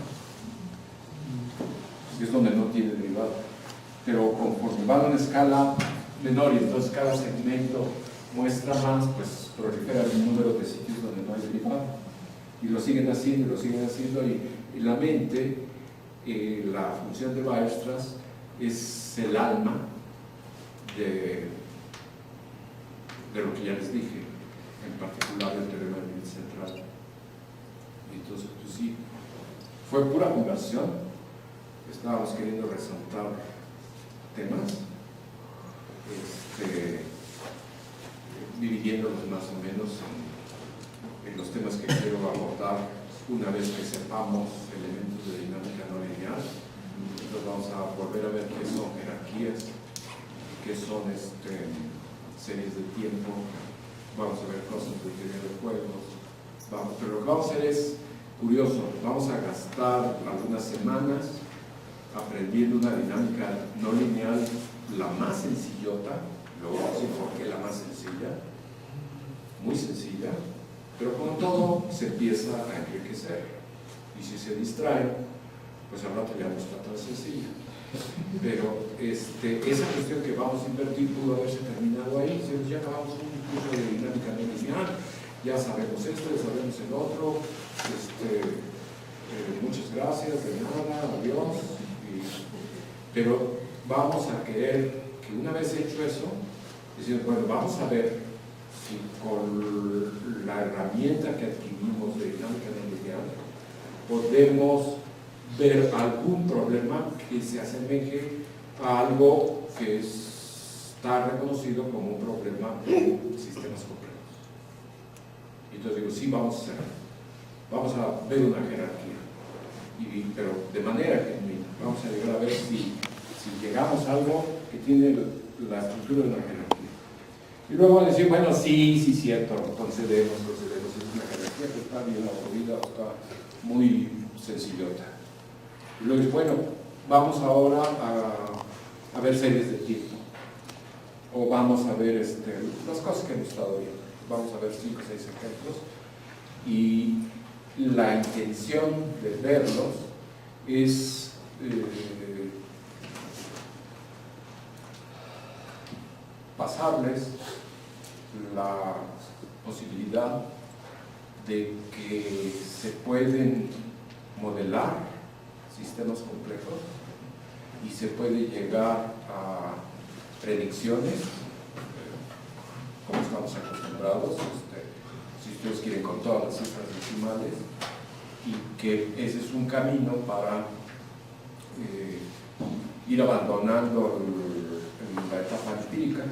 Speaker 1: Es donde no tiene derivada. Pero conforme va a una escala menor, y entonces cada segmento muestra más, pues prolifera el número de sitios donde no hay derivada. Y lo siguen haciendo, y la mente, la función de Weierstrass, es el alma de lo que ya les dije, en particular el teorema del límite central. Y entonces, pues sí, fue pura conversión. Estábamos queriendo resaltar temas, dividiéndolos más o menos en los temas que quiero abordar una vez que sepamos elementos de dinámica no lineal. Entonces vamos a volver a ver qué son jerarquías, qué son series de tiempo, vamos a ver cosas de teoría de juegos, pero lo que vamos a hacer es curioso, vamos a gastar algunas semanas aprendiendo una dinámica no lineal, la más sencillota, luego vamos a decir por qué la más sencilla, muy sencilla, pero como todo se empieza a enriquecer, y si se distrae, pues al rato ya no está tan sencilla. Pero esa cuestión que vamos a invertir pudo haberse terminado ahí. Si ya acabamos un curso de dinámica no lineal, ya sabemos esto, ya sabemos el otro, muchas gracias, de nada, adiós. Pero vamos a querer que una vez hecho eso, decir, bueno, vamos a ver si con la herramienta que adquirimos de dinámica no lineal podemos ver algún problema que se asemeje a algo que está reconocido como un problema de sistemas complejos. Y entonces digo, sí, vamos a hacerlo. Vamos a ver una jerarquía, pero de manera genuina. Vamos a llegar a ver si llegamos a algo que tiene la estructura de una jerarquía. Y luego decir, bueno, sí, cierto, concedemos, es una jerarquía que está bien aburrida, está muy sencillota. Y luego, bueno, vamos ahora a ver series de tiempo, o vamos a ver las cosas que hemos estado viendo. Vamos a ver 5 o 6 ejemplos, y la intención de verlos es pasarles la posibilidad de que se pueden modelar sistemas complejos y se puede llegar a predicciones, como estamos acostumbrados, si ustedes quieren, con todas las cifras decimales, y que ese es un camino para ir abandonando la etapa empírica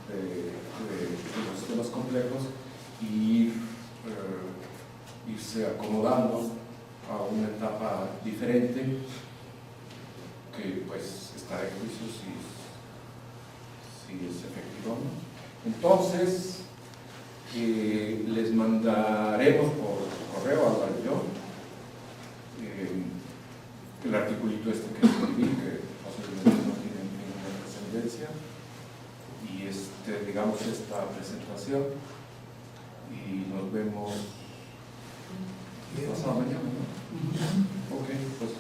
Speaker 1: de los sistemas complejos y irse acomodando a una etapa diferente, que pues estará en juicio si es efectivo o no. Entonces, Les mandaremos por correo a yo el articulito este que escribí, que posiblemente no tiene ninguna trascendencia, y digamos esta presentación, y nos vemos pasado mañana, ¿no? Ok, pues